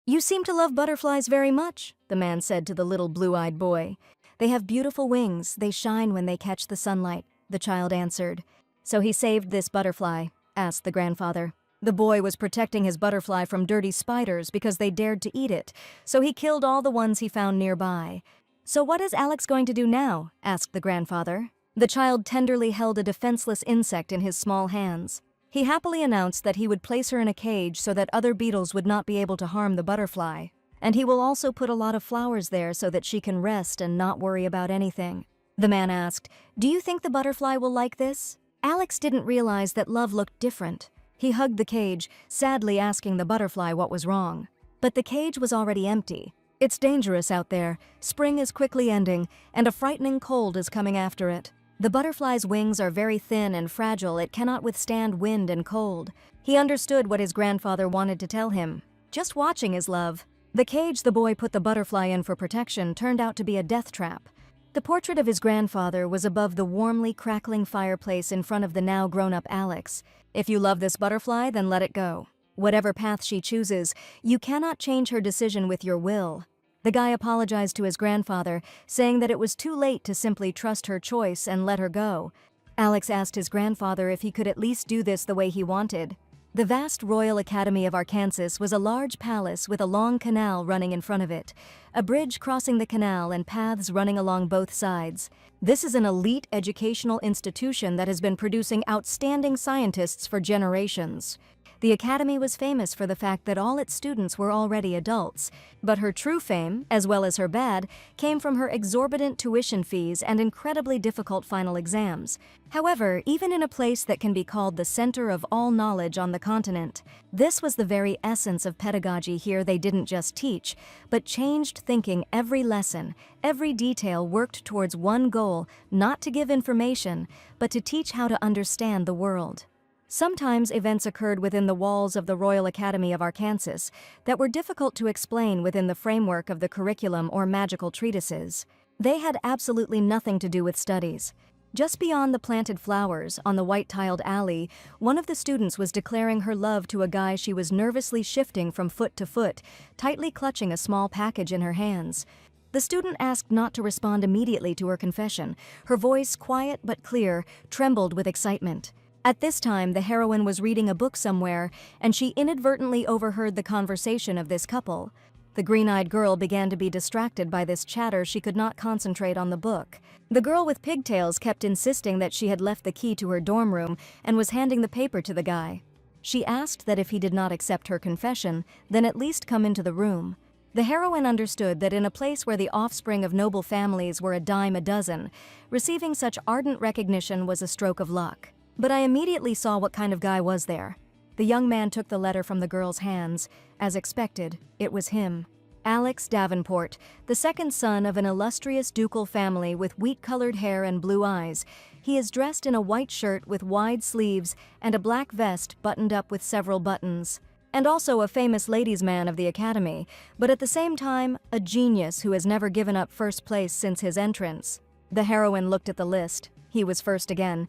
"You seem to love butterflies very much," the man said to the little blue-eyed boy. "They have beautiful wings, they shine when they catch the sunlight," the child answered. "So he saved this butterfly?" asked the grandfather. The boy was protecting his butterfly from dirty spiders because they dared to eat it, so he killed all the ones he found nearby. "So what is Alex going to do now?" asked the grandfather. The child tenderly held a defenseless insect in his small hands. He happily announced that he would place her in a cage so that other beetles would not be able to harm the butterfly. And he will also put a lot of flowers there so that she can rest and not worry about anything. The man asked, "Do you think the butterfly will like this?" Alex didn't realize that love looked different. He hugged the cage, sadly asking the butterfly what was wrong. But the cage was already empty. "It's dangerous out there. Spring is quickly ending, and a frightening cold is coming after it. The butterfly's wings are very thin and fragile. It cannot withstand wind and cold." He understood what his grandfather wanted to tell him. Just watching his love. The cage the boy put the butterfly in for protection turned out to be a death trap. The portrait of his grandfather was above the warmly crackling fireplace in front of the now grown-up Alex. "If you love this butterfly, then let it go. Whatever path she chooses, you cannot change her decision with your will." The guy apologized to his grandfather, saying that it was too late to simply trust her choice and let her go. Alex asked his grandfather if he could at least do this the way he wanted. The vast Royal Academy of Arkansas was a large palace with a long canal running in front of it, a bridge crossing the canal and paths running along both sides. This is an elite educational institution that has been producing outstanding scientists for generations. The academy was famous for the fact that all its students were already adults, but her true fame, as well as her bad, came from her exorbitant tuition fees and incredibly difficult final exams. However, even in a place that can be called the center of all knowledge on the continent, this was the very essence of pedagogy here. They didn't just teach, but changed thinking. Every lesson, every detail worked towards one goal, not to give information, but to teach how to understand the world. Sometimes events occurred within the walls of the Royal Academy of Arkansas that were difficult to explain within the framework of the curriculum or magical treatises. They had absolutely nothing to do with studies. Just beyond the planted flowers, on the white-tiled alley, one of the students was declaring her love to a guy she was nervously shifting from foot to foot, tightly clutching a small package in her hands. The student asked not to respond immediately to her confession. Her voice, quiet but clear, trembled with excitement. At this time, the heroine was reading a book somewhere, and she inadvertently overheard the conversation of this couple. The green-eyed girl began to be distracted by this chatter. She could not concentrate on the book. The girl with pigtails kept insisting that she had left the key to her dorm room and was handing the paper to the guy. She asked that if he did not accept her confession, then at least come into the room. The heroine understood that in a place where the offspring of noble families were a dime a dozen, receiving such ardent recognition was a stroke of luck. But I immediately saw what kind of guy was there. The young man took the letter from the girl's hands. As expected, it was him. Alex Davenport, the second son of an illustrious ducal family with wheat-colored hair and blue eyes. He is dressed in a white shirt with wide sleeves and a black vest buttoned up with several buttons. And also a famous ladies' man of the academy, but at the same time, a genius who has never given up first place since his entrance. The heroine looked at the list. He was first again.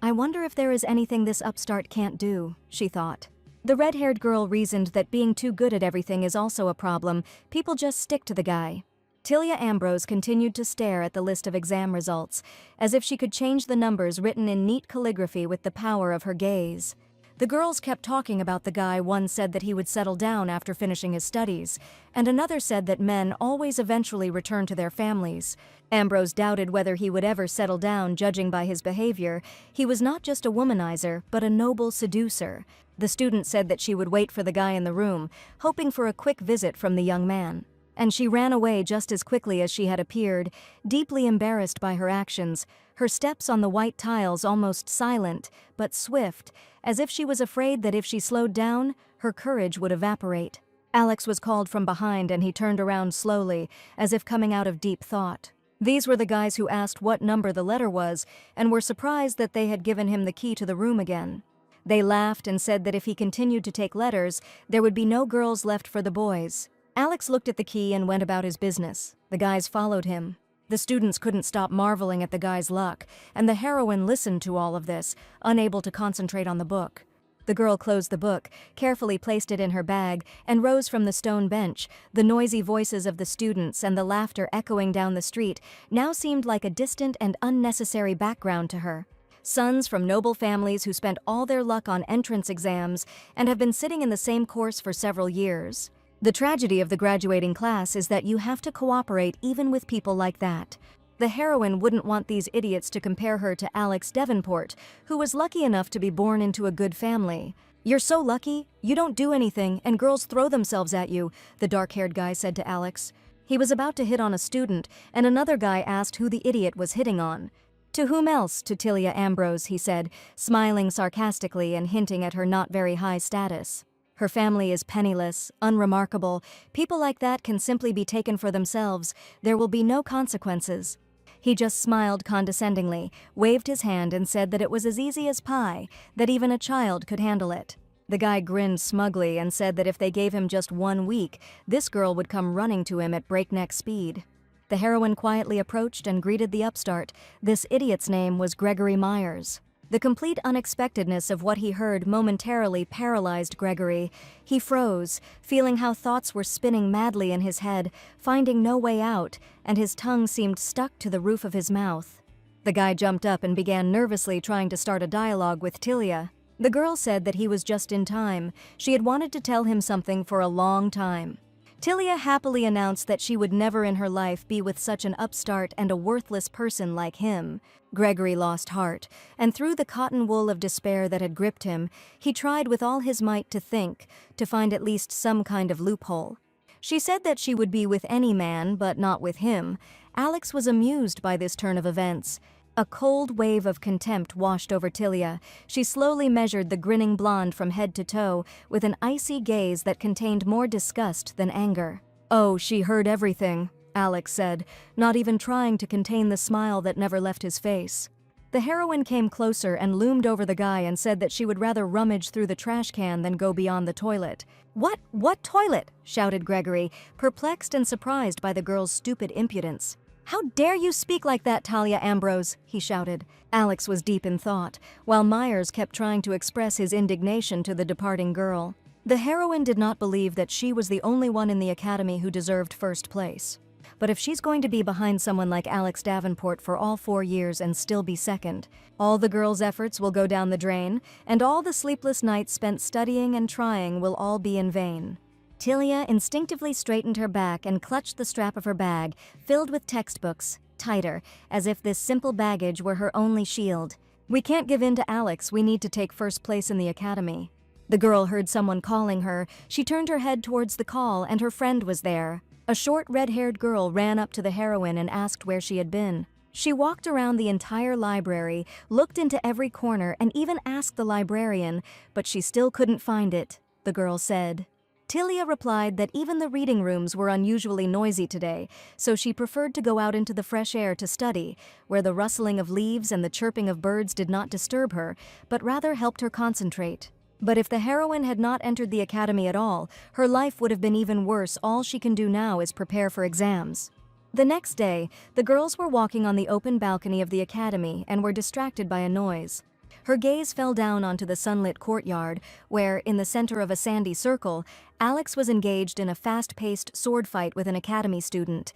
"I wonder if there is anything this upstart can't do," she thought. The red-haired girl reasoned that being too good at everything is also a problem. People just stick to the guy. Tilia Ambrose continued to stare at the list of exam results, as if she could change the numbers written in neat calligraphy with the power of her gaze. The girls kept talking about the guy. One said that he would settle down after finishing his studies, and another said that men always eventually return to their families. Ambrose doubted whether he would ever settle down, judging by his behavior. He was not just a womanizer, but a noble seducer. The student said that she would wait for the guy in the room, hoping for a quick visit from the young man. And she ran away just as quickly as she had appeared, deeply embarrassed by her actions, her steps on the white tiles almost silent, but swift, as if she was afraid that if she slowed down, her courage would evaporate. Alex was called from behind and he turned around slowly, as if coming out of deep thought. These were the guys who asked what number the letter was and were surprised that they had given him the key to the room again. They laughed and said that if he continued to take letters, there would be no girls left for the boys. Alex looked at the key and went about his business. The guys followed him. The students couldn't stop marveling at the guy's luck, and the heroine listened to all of this, unable to concentrate on the book. The girl closed the book, carefully placed it in her bag, and rose from the stone bench. The noisy voices of the students and the laughter echoing down the street now seemed like a distant and unnecessary background to her. Sons from noble families who spent all their luck on entrance exams and have been sitting in the same course for several years. The tragedy of the graduating class is that you have to cooperate even with people like that. The heroine wouldn't want these idiots to compare her to Alex Davenport, who was lucky enough to be born into a good family. "You're so lucky, you don't do anything, and girls throw themselves at you," the dark-haired guy said to Alex. He was about to hit on a student, and another guy asked who the idiot was hitting on. "To whom else? To Tilia Ambrose," he said, smiling sarcastically and hinting at her not very high status. "Her family is penniless, unremarkable. People like that can simply be taken for themselves. There will be no consequences." He just smiled condescendingly, waved his hand and said that it was as easy as pie, that even a child could handle it. The guy grinned smugly and said that if they gave him just 1 week, this girl would come running to him at breakneck speed. The heroine quietly approached and greeted the upstart. This idiot's name was Gregory Myers. The complete unexpectedness of what he heard momentarily paralyzed Gregory. He froze, feeling how thoughts were spinning madly in his head, finding no way out, and his tongue seemed stuck to the roof of his mouth. The guy jumped up and began nervously trying to start a dialogue with Tilia. The girl said that he was just in time. She had wanted to tell him something for a long time. Tilia happily announced that she would never in her life be with such an upstart and a worthless person like him. Gregory lost heart, and through the cotton wool of despair that had gripped him, he tried with all his might to think, to find at least some kind of loophole. She said that she would be with any man, but not with him. Alex was amused by this turn of events. A cold wave of contempt washed over Tilia. She slowly measured the grinning blonde from head to toe with an icy gaze that contained more disgust than anger. "Oh, she heard everything," Alex said, not even trying to contain the smile that never left his face. The heroine came closer and loomed over the guy and said that she would rather rummage through the trash can than go beyond the toilet. What toilet?" shouted Gregory, perplexed and surprised by the girl's stupid impudence. "How dare you speak like that, Talia Ambrose?" he shouted. Alex was deep in thought, while Myers kept trying to express his indignation to the departing girl. The heroine did not believe that she was the only one in the academy who deserved first place. But if she's going to be behind someone like Alex Davenport for all 4 years and still be second, all the girls' efforts will go down the drain, and all the sleepless nights spent studying and trying will all be in vain. Tilia instinctively straightened her back and clutched the strap of her bag, filled with textbooks, tighter, as if this simple baggage were her only shield. "We can't give in to Alex, we need to take first place in the academy." The girl heard someone calling her. She turned her head towards the call, and her friend was there. A short, red-haired girl ran up to the heroine and asked where she had been. She walked around the entire library, looked into every corner, and even asked the librarian, but she still couldn't find it, the girl said. Tilia replied that even the reading rooms were unusually noisy today, so she preferred to go out into the fresh air to study, where the rustling of leaves and the chirping of birds did not disturb her, but rather helped her concentrate. But if the heroine had not entered the academy at all, her life would have been even worse. All she can do now is prepare for exams. The next day, the girls were walking on the open balcony of the academy and were distracted by a noise. Her gaze fell down onto the sunlit courtyard, where, in the center of a sandy circle, Alex was engaged in a fast-paced sword fight with an academy student.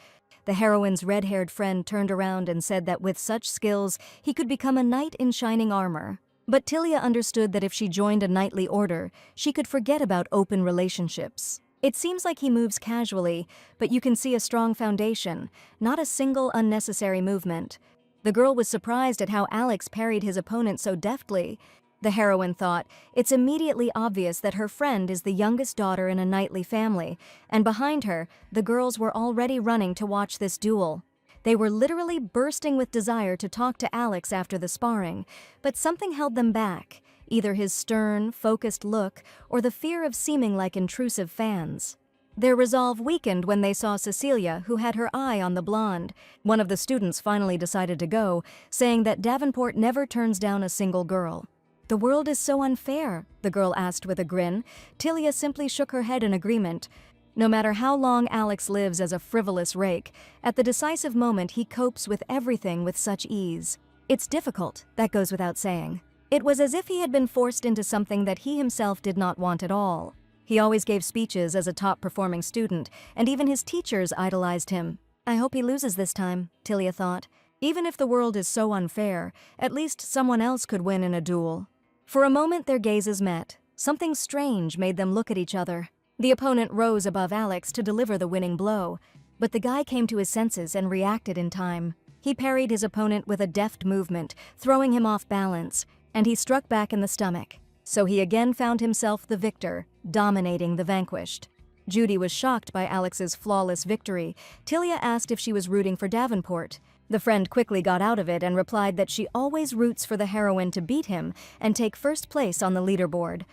The heroine's red-haired friend turned around and said that with such skills, he could become a knight in shining armor. But Tilia understood that if she joined a knightly order, she could forget about open relationships. It seems like he moves casually, but you can see a strong foundation, not a single unnecessary movement. The girl was surprised at how Alex parried his opponent so deftly. The heroine thought, it's immediately obvious that her friend is the youngest daughter in a knightly family, and behind her, the girls were already running to watch this duel. They were literally bursting with desire to talk to Alex after the sparring, but something held them back, either his stern, focused look or the fear of seeming like intrusive fans. Their resolve weakened when they saw Cecilia, who had her eye on the blonde. One of the students finally decided to go, saying that Davenport never turns down a single girl. "The world is so unfair," the girl asked with a grin. Tilia simply shook her head in agreement. No matter how long Alex lives as a frivolous rake, at the decisive moment he copes with everything with such ease. It's difficult, that goes without saying. It was as if he had been forced into something that he himself did not want at all. He always gave speeches as a top-performing student, and even his teachers idolized him. I hope he loses this time, Tilia thought. Even if the world is so unfair, at least someone else could win in a duel. For a moment their gazes met. Something strange made them look at each other. The opponent rose above Alex to deliver the winning blow, but the guy came to his senses and reacted in time. He parried his opponent with a deft movement, throwing him off balance, and he struck back in the stomach. So he again found himself the victor, dominating the vanquished. Judy was shocked by Alex's flawless victory. Tilia asked if she was rooting for Davenport. The friend quickly got out of it and replied that she always roots for the heroine to beat him and take first place on the leaderboard.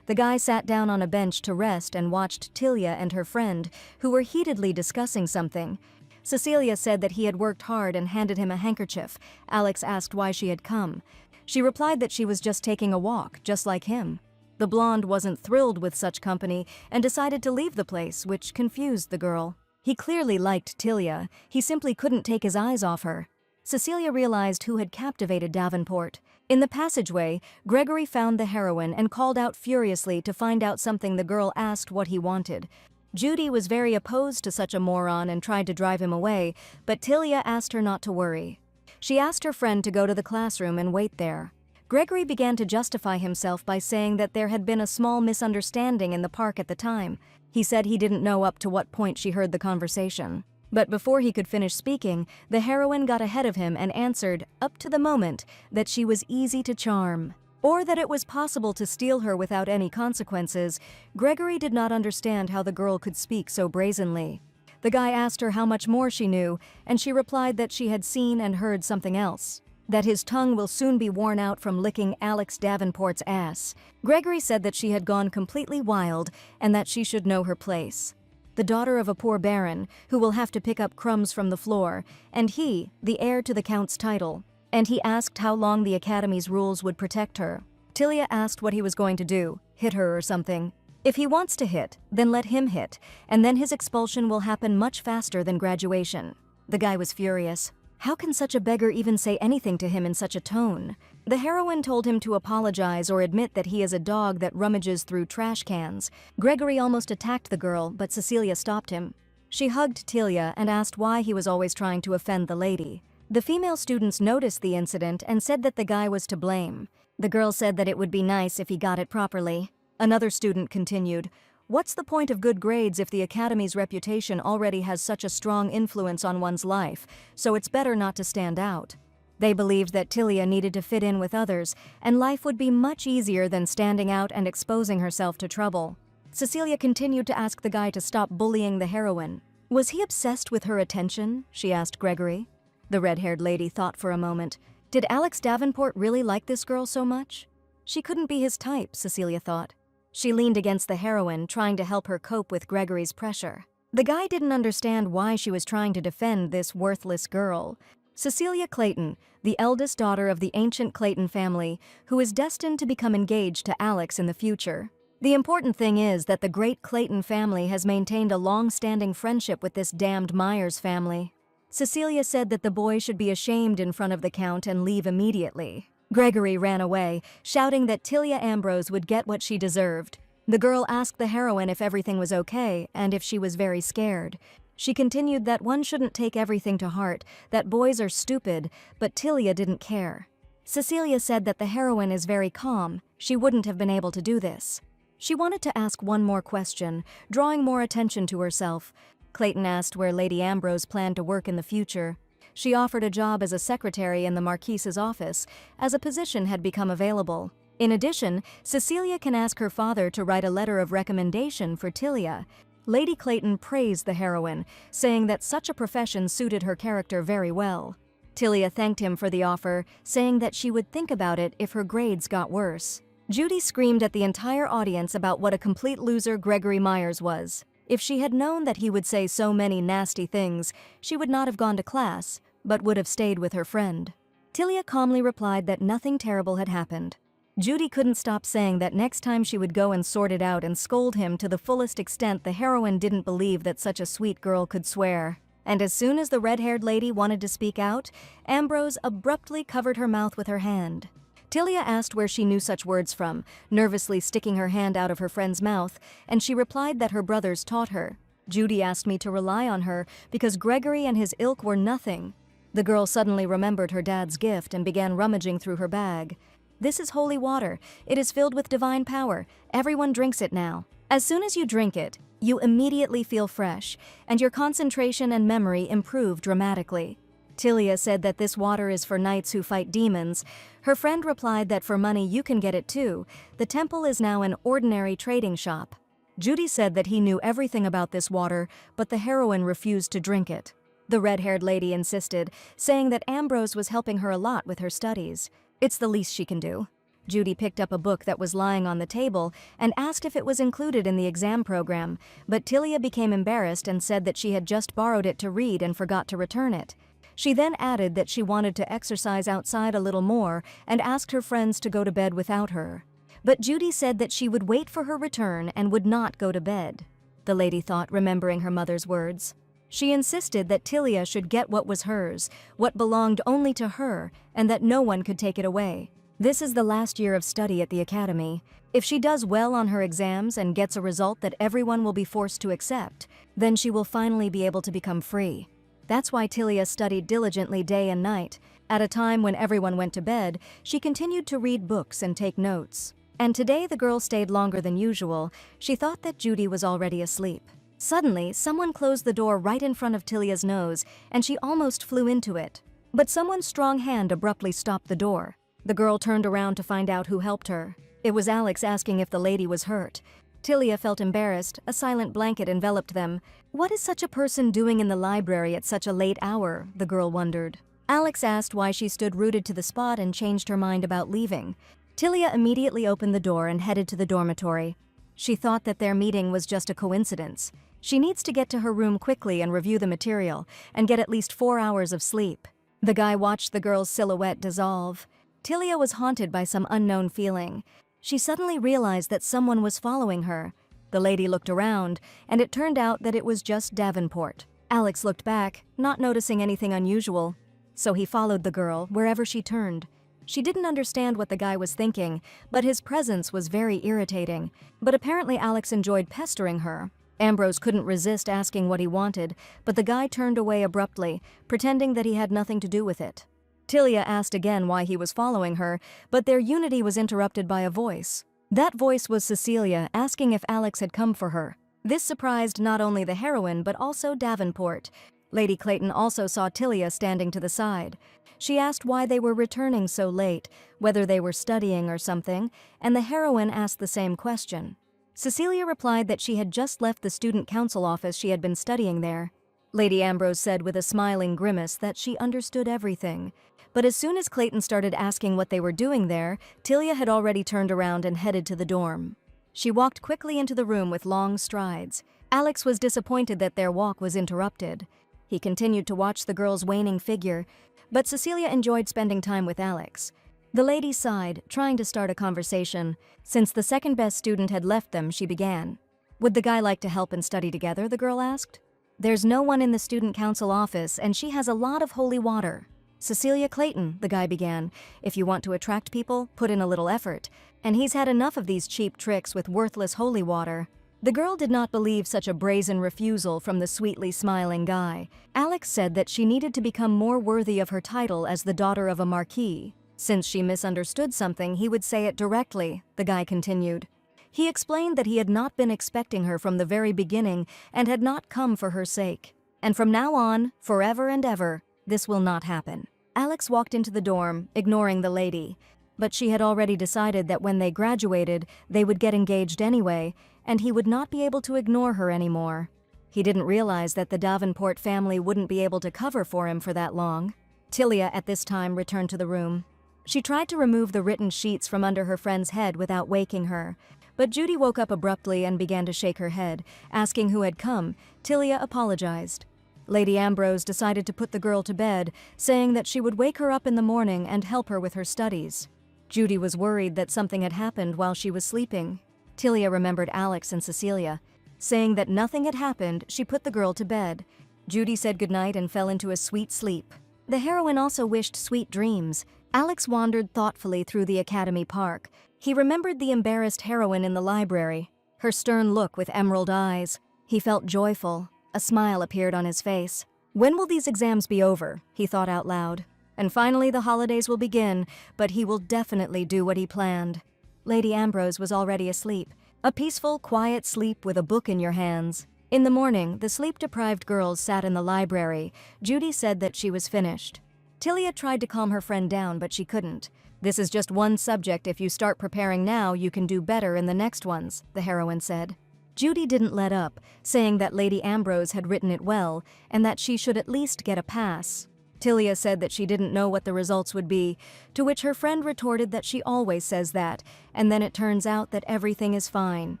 The guy sat down on a bench to rest and watched Tilia and her friend, who were heatedly discussing something. Cecilia said that he had worked hard and handed him a handkerchief. Alex asked why she had come. She replied that she was just taking a walk, just like him. The blonde wasn't thrilled with such company and decided to leave the place, which confused the girl. He clearly liked Tilia. He simply couldn't take his eyes off her. Cecilia realized who had captivated Davenport. In the passageway, Gregory found the heroine and called out furiously to find out something the girl asked what he wanted. Judy was very opposed to such a moron and tried to drive him away, but Tilia asked her not to worry. She asked her friend to go to the classroom and wait there. Gregory began to justify himself by saying that there had been a small misunderstanding in the park at the time. He said he didn't know up to what point she heard the conversation. But before he could finish speaking, the heroine got ahead of him and answered, up to the moment, that she was easy to charm, or that it was possible to steal her without any consequences. Gregory did not understand how the girl could speak so brazenly. The guy asked her how much more she knew, and she replied that she had seen and heard something else. That his tongue will soon be worn out from licking Alex Davenport's ass. Gregory said that she had gone completely wild and that she should know her place. The daughter of a poor baron, who will have to pick up crumbs from the floor, and he, the heir to the count's title. And he asked how long the academy's rules would protect her. Tilia asked what he was going to do, hit her or something. If he wants to hit, then let him hit, and then his expulsion will happen much faster than graduation. The guy was furious. How can such a beggar even say anything to him in such a tone? The heroine told him to apologize or admit that he is a dog that rummages through trash cans. Gregory almost attacked the girl, but Cecilia stopped him. She hugged Tilia and asked why he was always trying to offend the lady. The female students noticed the incident and said that the guy was to blame. The girl said that it would be nice if he got it properly. Another student continued, "What's the point of good grades if the academy's reputation already has such a strong influence on one's life, so it's better not to stand out." They believed that Tilia needed to fit in with others, and life would be much easier than standing out and exposing herself to trouble. Cecilia continued to ask the guy to stop bullying the heroine. Was he obsessed with her attention? She asked Gregory. The red-haired lady thought for a moment. Did Alex Davenport really like this girl so much? She couldn't be his type, Cecilia thought. She leaned against the heroine, trying to help her cope with Gregory's pressure. The guy didn't understand why she was trying to defend this worthless girl. Cecilia Clayton, the eldest daughter of the ancient Clayton family, who is destined to become engaged to Alex in the future. The important thing is that the great Clayton family has maintained a long-standing friendship with this damned Myers family. Cecilia said that the boy should be ashamed in front of the Count and leave immediately. Gregory ran away, shouting that Tilia Ambrose would get what she deserved. The girl asked the heroine if everything was okay and if she was very scared. She continued that one shouldn't take everything to heart, that boys are stupid, but Tilia didn't care. Cecilia said that the heroine is very calm. She wouldn't have been able to do this. She wanted to ask one more question, drawing more attention to herself. Clayton asked where Lady Ambrose planned to work in the future. She offered a job as a secretary in the Marquise's office, as a position had become available. In addition, Cecilia can ask her father to write a letter of recommendation for Tilia. Lady Clayton praised the heroine, saying that such a profession suited her character very well. Tilia thanked him for the offer, saying that she would think about it if her grades got worse. Judy screamed at the entire audience about what a complete loser Gregory Myers was. If she had known that he would say so many nasty things, she would not have gone to class, but would have stayed with her friend. Tilia calmly replied that nothing terrible had happened. Judy couldn't stop saying that next time she would go and sort it out and scold him to the fullest extent. The heroine didn't believe that such a sweet girl could swear. And as soon as the red-haired lady wanted to speak out, Ambrose abruptly covered her mouth with her hand. Tilia asked where she knew such words from, nervously sticking her hand out of her friend's mouth, and she replied that her brothers taught her. Judy asked me to rely on her because Gregory and his ilk were nothing. The girl suddenly remembered her dad's gift and began rummaging through her bag. This is holy water. It is filled with divine power. Everyone drinks it now. As soon as you drink it, you immediately feel fresh, and your concentration and memory improve dramatically. Tilia said that this water is for knights who fight demons. Her friend replied that for money you can get it too. The temple is now an ordinary trading shop. Judy said that he knew everything about this water, but the heroine refused to drink it. The red-haired lady insisted, saying that Ambrose was helping her a lot with her studies. It's the least she can do. Judy picked up a book that was lying on the table and asked if it was included in the exam program, but Tilia became embarrassed and said that she had just borrowed it to read and forgot to return it. She then added that she wanted to exercise outside a little more and asked her friends to go to bed without her. But Judy said that she would wait for her return and would not go to bed. The lady thought, remembering her mother's words. She insisted that Tilia should get what was hers, what belonged only to her, and that no one could take it away. This is the last year of study at the academy. If she does well on her exams and gets a result that everyone will be forced to accept, then she will finally be able to become free. That's why Tilia studied diligently day and night. At a time when everyone went to bed, she continued to read books and take notes. And today the girl stayed longer than usual. She thought that Judy was already asleep. Suddenly, someone closed the door right in front of Tilia's nose, and she almost flew into it. But someone's strong hand abruptly stopped the door. The girl turned around to find out who helped her. It was Alex asking if the lady was hurt. Tilia felt embarrassed. A silent blanket enveloped them. What is such a person doing in the library at such a late hour? The girl wondered. Alex asked why she stood rooted to the spot and changed her mind about leaving. Tilia immediately opened the door and headed to the dormitory. She thought that their meeting was just a coincidence. She needs to get to her room quickly and review the material, and get at least 4 hours of sleep. The guy watched the girl's silhouette dissolve. Tilia was haunted by some unknown feeling. She suddenly realized that someone was following her. The lady looked around, and it turned out that it was just Davenport. Alex looked back, not noticing anything unusual. So he followed the girl wherever she turned. She didn't understand what the guy was thinking, but his presence was very irritating. But apparently Alex enjoyed pestering her. Ambrose couldn't resist asking what he wanted, but the guy turned away abruptly, pretending that he had nothing to do with it. Tilia asked again why he was following her, but their unity was interrupted by a voice. That voice was Cecilia asking if Alex had come for her. This surprised not only the heroine but also Davenport. Lady Clayton also saw Tilia standing to the side. She asked why they were returning so late, whether they were studying or something, and the heroine asked the same question. Cecilia replied that she had just left the student council office she had been studying there. Lady Ambrose said with a smiling grimace that she understood everything. But as soon as Clayton started asking what they were doing there, Tilia had already turned around and headed to the dorm. She walked quickly into the room with long strides. Alex was disappointed that their walk was interrupted. He continued to watch the girl's waning figure, but Cecilia enjoyed spending time with Alex. The lady sighed, trying to start a conversation. Since the second-best student had left them, she began. Would the guy like to help and study together, the girl asked. There's no one in the student council office, and she has a lot of holy water. Cecilia Clayton, the guy began. If you want to attract people, put in a little effort. And he's had enough of these cheap tricks with worthless holy water. The girl did not believe such a brazen refusal from the sweetly smiling guy. Alex said that she needed to become more worthy of her title as the daughter of a marquis. Since she misunderstood something, he would say it directly, the guy continued. He explained that he had not been expecting her from the very beginning and had not come for her sake. And from now on, forever and ever, this will not happen. Alex walked into the dorm, ignoring the lady. But she had already decided that when they graduated, they would get engaged anyway, and he would not be able to ignore her anymore. He didn't realize that the Davenport family wouldn't be able to cover for him for that long. Tilia, at this time, returned to the room. She tried to remove the written sheets from under her friend's head without waking her. But Judy woke up abruptly and began to shake her head, asking who had come. Tilia apologized. Lady Ambrose decided to put the girl to bed, saying that she would wake her up in the morning and help her with her studies. Judy was worried that something had happened while she was sleeping. Tilia remembered Alex and Cecilia. Saying that nothing had happened, she put the girl to bed. Judy said goodnight and fell into a sweet sleep. The heroine also wished sweet dreams. Alex wandered thoughtfully through the academy park. He remembered the embarrassed heroine in the library, her stern look with emerald eyes. He felt joyful. A smile appeared on his face. When will these exams be over? He thought out loud. And finally the holidays will begin, but he will definitely do what he planned. Lady Ambrose was already asleep. A peaceful, quiet sleep with a book in your hands. In the morning, the sleep-deprived girls sat in the library. Judy said that she was finished. Tilia tried to calm her friend down, but she couldn't. "This is just one subject. If you start preparing now, you can do better in the next ones," the heroine said. Judy didn't let up, saying that Lady Ambrose had written it well and that she should at least get a pass. Tilia said that she didn't know what the results would be, to which her friend retorted that she always says that, and then it turns out that everything is fine.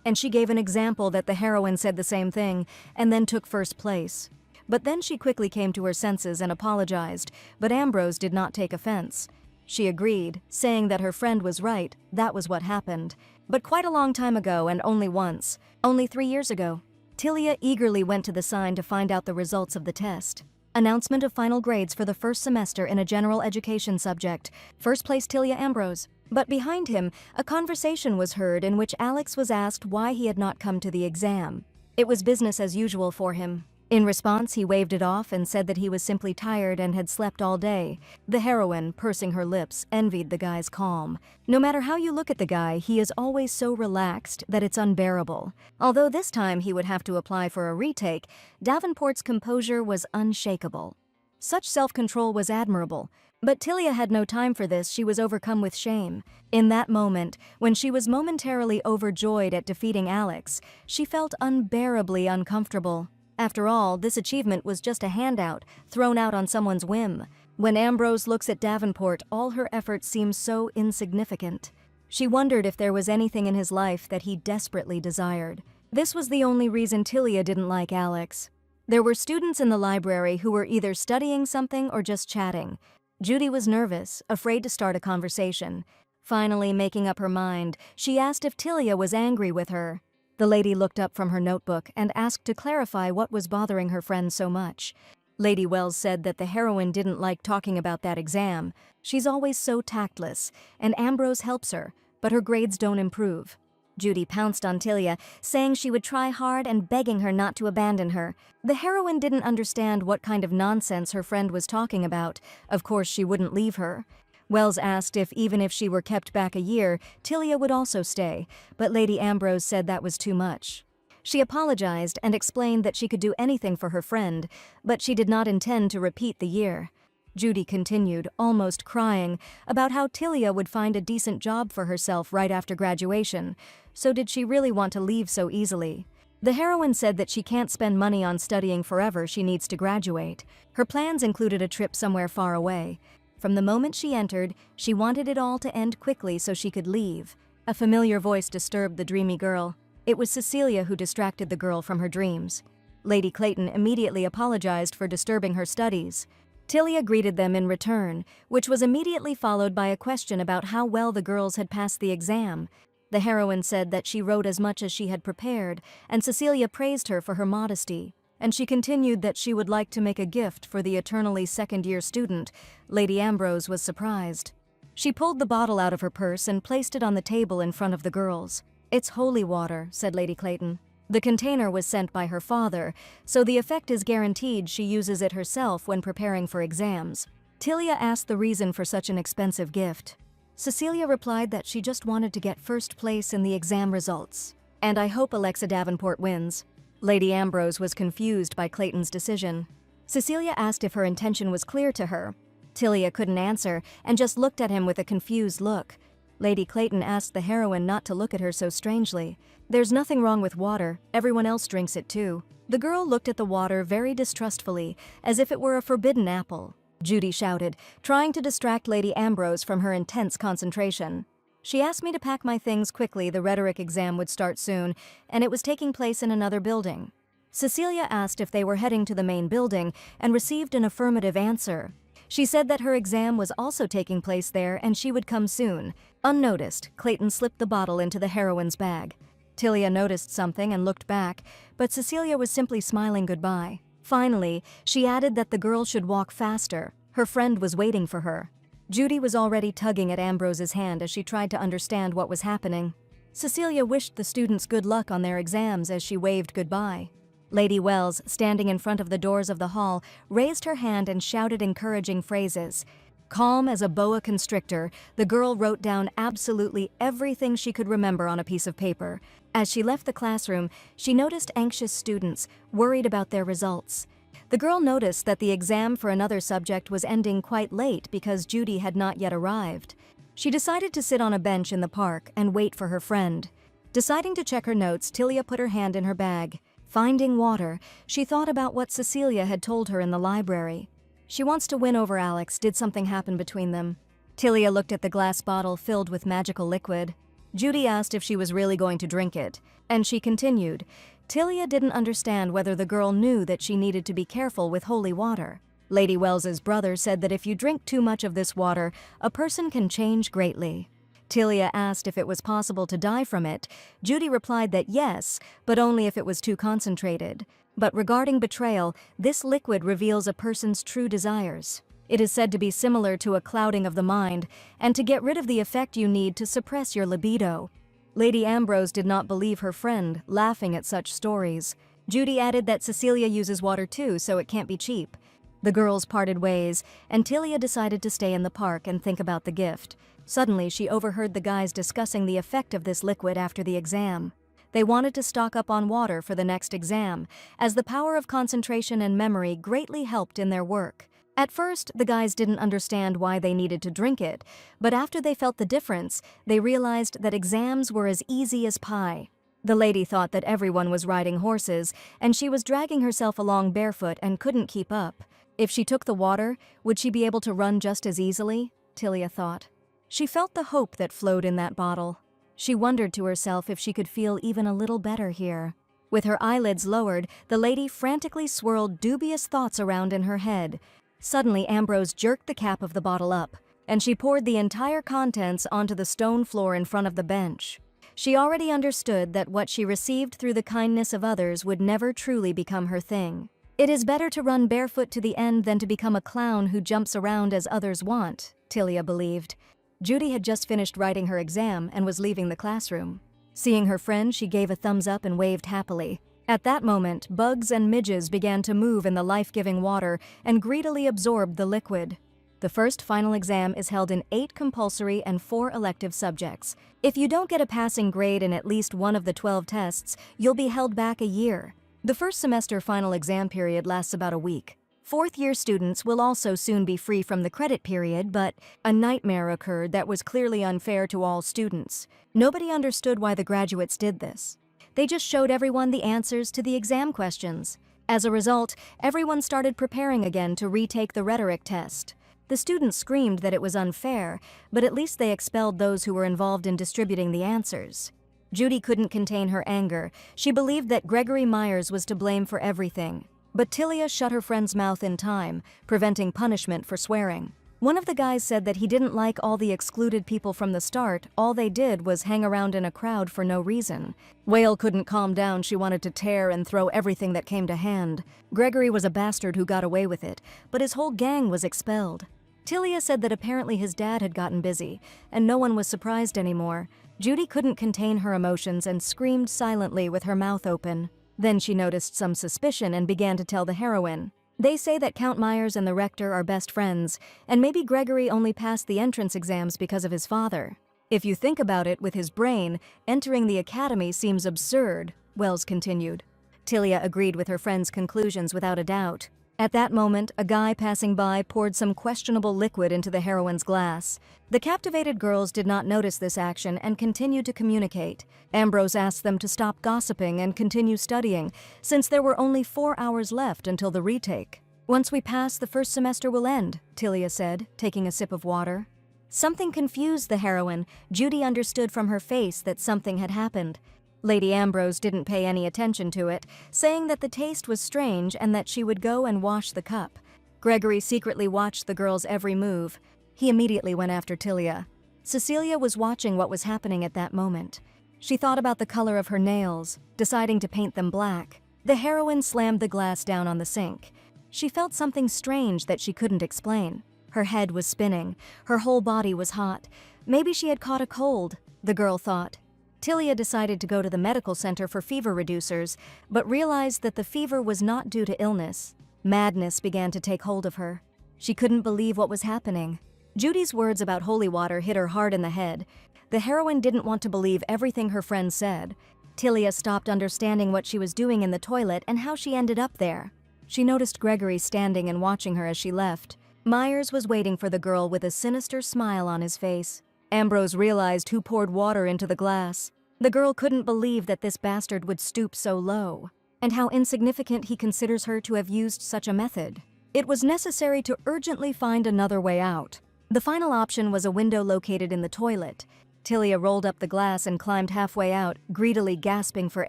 And she gave an example that the heroine said the same thing and then took first place. But then she quickly came to her senses and apologized, but Ambrose did not take offense. She agreed, saying that her friend was right, that was what happened. But quite a long time ago and only once. Only 3 years ago. Tilia eagerly went to the sign to find out the results of the test. Announcement of final grades for the first semester in a general education subject. First place Tilia Ambrose. But behind him, a conversation was heard in which Alex was asked why he had not come to the exam. It was business as usual for him. In response, he waved it off and said that he was simply tired and had slept all day. The heroine, pursing her lips, envied the guy's calm. No matter how you look at the guy, he is always so relaxed that it's unbearable. Although this time he would have to apply for a retake, Davenport's composure was unshakable. Such self-control was admirable. But Tilia had no time for this. She was overcome with shame. In that moment, when she was momentarily overjoyed at defeating Alex, she felt unbearably uncomfortable. After all, this achievement was just a handout, thrown out on someone's whim. When Ambrose looks at Davenport, all her efforts seem so insignificant. She wondered if there was anything in his life that he desperately desired. This was the only reason Tilia didn't like Alex. There were students in the library who were either studying something or just chatting. Judy was nervous, afraid to start a conversation. Finally, making up her mind, she asked if Tilia was angry with her. The lady looked up from her notebook and asked to clarify what was bothering her friend so much. Lady Wells said that the heroine didn't like talking about that exam. She's always so tactless, and Ambrose helps her, but her grades don't improve. Judy pounced on Tilia, saying she would try hard and begging her not to abandon her. The heroine didn't understand what kind of nonsense her friend was talking about. Of course, she wouldn't leave her. Wells asked if even if she were kept back a year, Tilia would also stay, but Lady Ambrose said that was too much. She apologized and explained that she could do anything for her friend, but she did not intend to repeat the year. Judy continued, almost crying, about how Tilia would find a decent job for herself right after graduation. So did she really want to leave so easily? The heroine said that she can't spend money on studying forever. She needs to graduate. Her plans included a trip somewhere far away. From the moment she entered, she wanted it all to end quickly so she could leave. A familiar voice disturbed the dreamy girl. It was Cecilia who distracted the girl from her dreams. Lady Clayton immediately apologized for disturbing her studies. Tilia greeted them in return, which was immediately followed by a question about how well the girls had passed the exam. The heroine said that she wrote as much as she had prepared, and Cecilia praised her for her modesty. And she continued that she would like to make a gift for the eternally second-year student. Lady Ambrose was surprised. She pulled the bottle out of her purse and placed it on the table in front of the girls. "It's holy water," said Lady Clayton. "The container was sent by her father, so the effect is guaranteed. She uses it herself when preparing for exams." Tilia asked the reason for such an expensive gift. Cecilia replied that she just wanted to get first place in the exam results. "And I hope Alexa Davenport wins." Lady Ambrose was confused by Clayton's decision. Cecilia asked if her intention was clear to her. Tilia couldn't answer and just looked at him with a confused look. Lady Clayton asked the heroine not to look at her so strangely. "There's nothing wrong with water. Everyone else drinks it too." The girl looked at the water very distrustfully, as if it were a forbidden apple. Judy shouted, trying to distract Lady Ambrose from her intense concentration. "She asked me to pack my things quickly. The rhetoric exam would start soon, and it was taking place in another building." Cecilia asked if they were heading to the main building and received an affirmative answer. She said that her exam was also taking place there and she would come soon. Unnoticed, Clayton slipped the bottle into the heroine's bag. Tilia noticed something and looked back, but Cecilia was simply smiling goodbye. Finally, she added that the girl should walk faster. Her friend was waiting for her. Judy was already tugging at Ambrose's hand as she tried to understand what was happening. Cecilia wished the students good luck on their exams as she waved goodbye. Lady Wells, standing in front of the doors of the hall, raised her hand and shouted encouraging phrases. Calm as a boa constrictor, the girl wrote down absolutely everything she could remember on a piece of paper. As she left the classroom, she noticed anxious students, worried about their results. The girl noticed that the exam for another subject was ending quite late because Judy had not yet arrived. She decided to sit on a bench in the park and wait for her friend. Deciding to check her notes, Tilia put her hand in her bag. Finding water, she thought about what Cecilia had told her in the library. She wants to win over Alex. Did something happen between them? Tilia looked at the glass bottle filled with magical liquid. Judy asked if she was really going to drink it, and she continued. Tilia didn't understand whether the girl knew that she needed to be careful with holy water. Lady Wells's brother said that if you drink too much of this water, a person can change greatly. Tilia asked if it was possible to die from it. Judy replied that yes, but only if it was too concentrated. But regarding betrayal, this liquid reveals a person's true desires. It is said to be similar to a clouding of the mind, and to get rid of the effect you need to suppress your libido. Lady Ambrose did not believe her friend, laughing at such stories. Judy added that Cecilia uses water too, so it can't be cheap. The girls parted ways, and Tilia decided to stay in the park and think about the gift. Suddenly, she overheard the guys discussing the effect of this liquid after the exam. They wanted to stock up on water for the next exam, as the power of concentration and memory greatly helped in their work. At first, the guys didn't understand why they needed to drink it, but after they felt the difference, they realized that exams were as easy as pie. The lady thought that everyone was riding horses, and she was dragging herself along barefoot and couldn't keep up. If she took the water, would she be able to run just as easily? Tilia thought. She felt the hope that flowed in that bottle. She wondered to herself if she could feel even a little better here. With her eyelids lowered, the lady frantically swirled dubious thoughts around in her head. Suddenly, Ambrose jerked the cap of the bottle up, and she poured the entire contents onto the stone floor in front of the bench. She already understood that what she received through the kindness of others would never truly become her thing. It is better to run barefoot to the end than to become a clown who jumps around as others want, Tilia believed. Judy had just finished writing her exam and was leaving the classroom. Seeing her friend, she gave a thumbs up and waved happily. At that moment, bugs and midges began to move in the life-giving water and greedily absorbed the liquid. The first final exam is held in 8 compulsory and 4 elective subjects. If you don't get a passing grade in at least one of the 12 tests, you'll be held back a year. The first semester final exam period lasts about a week. Fourth-year students will also soon be free from the credit period, but a nightmare occurred that was clearly unfair to all students. Nobody understood why the graduates did this. They just showed everyone the answers to the exam questions. As a result, everyone started preparing again to retake the rhetoric test. The students screamed that it was unfair, but at least they expelled those who were involved in distributing the answers. Judy couldn't contain her anger. She believed that Gregory Myers was to blame for everything. But Tilia shut her friend's mouth in time, preventing punishment for swearing. One of the guys said that he didn't like all the excluded people from the start. All they did was hang around in a crowd for no reason. Whale couldn't calm down. She wanted to tear and throw everything that came to hand. Gregory was a bastard who got away with it, but his whole gang was expelled. Tilia said that apparently his dad had gotten busy, and no one was surprised anymore. Judy couldn't contain her emotions and screamed silently with her mouth open. Then she noticed some suspicion and began to tell the heroine. They say that Count Myers and the rector are best friends, and maybe Gregory only passed the entrance exams because of his father. If you think about it with his brain, entering the academy seems absurd, Wells continued. Tilia agreed with her friend's conclusions without a doubt. At that moment, a guy passing by poured some questionable liquid into the heroine's glass. The captivated girls did not notice this action and continued to communicate. Ambrose asked them to stop gossiping and continue studying, since there were only 4 hours left until the retake. Once we pass, the first semester will end, Tilia said, taking a sip of water. Something confused the heroine. Judy understood from her face that something had happened. Lady Ambrose didn't pay any attention to it, saying that the taste was strange and that she would go and wash the cup. Gregory secretly watched the girl's every move. He immediately went after Tilia. Cecilia was watching what was happening at that moment. She thought about the color of her nails, deciding to paint them black. The heroine slammed the glass down on the sink. She felt something strange that she couldn't explain. Her head was spinning. Her whole body was hot. Maybe she had caught a cold, the girl thought. Tilia decided to go to the medical center for fever reducers, but realized that the fever was not due to illness. Madness began to take hold of her. She couldn't believe what was happening. Judy's words about holy water hit her hard in the head. The heroine didn't want to believe everything her friend said. Tilia stopped understanding what she was doing in the toilet and how she ended up there. She noticed Gregory standing and watching her as she left. Myers was waiting for the girl with a sinister smile on his face. Ambrose realized who poured water into the glass. The girl couldn't believe that this bastard would stoop so low, and how insignificant he considers her to have used such a method. It was necessary to urgently find another way out. The final option was a window located in the toilet. Tilia rolled up the glass and climbed halfway out, greedily gasping for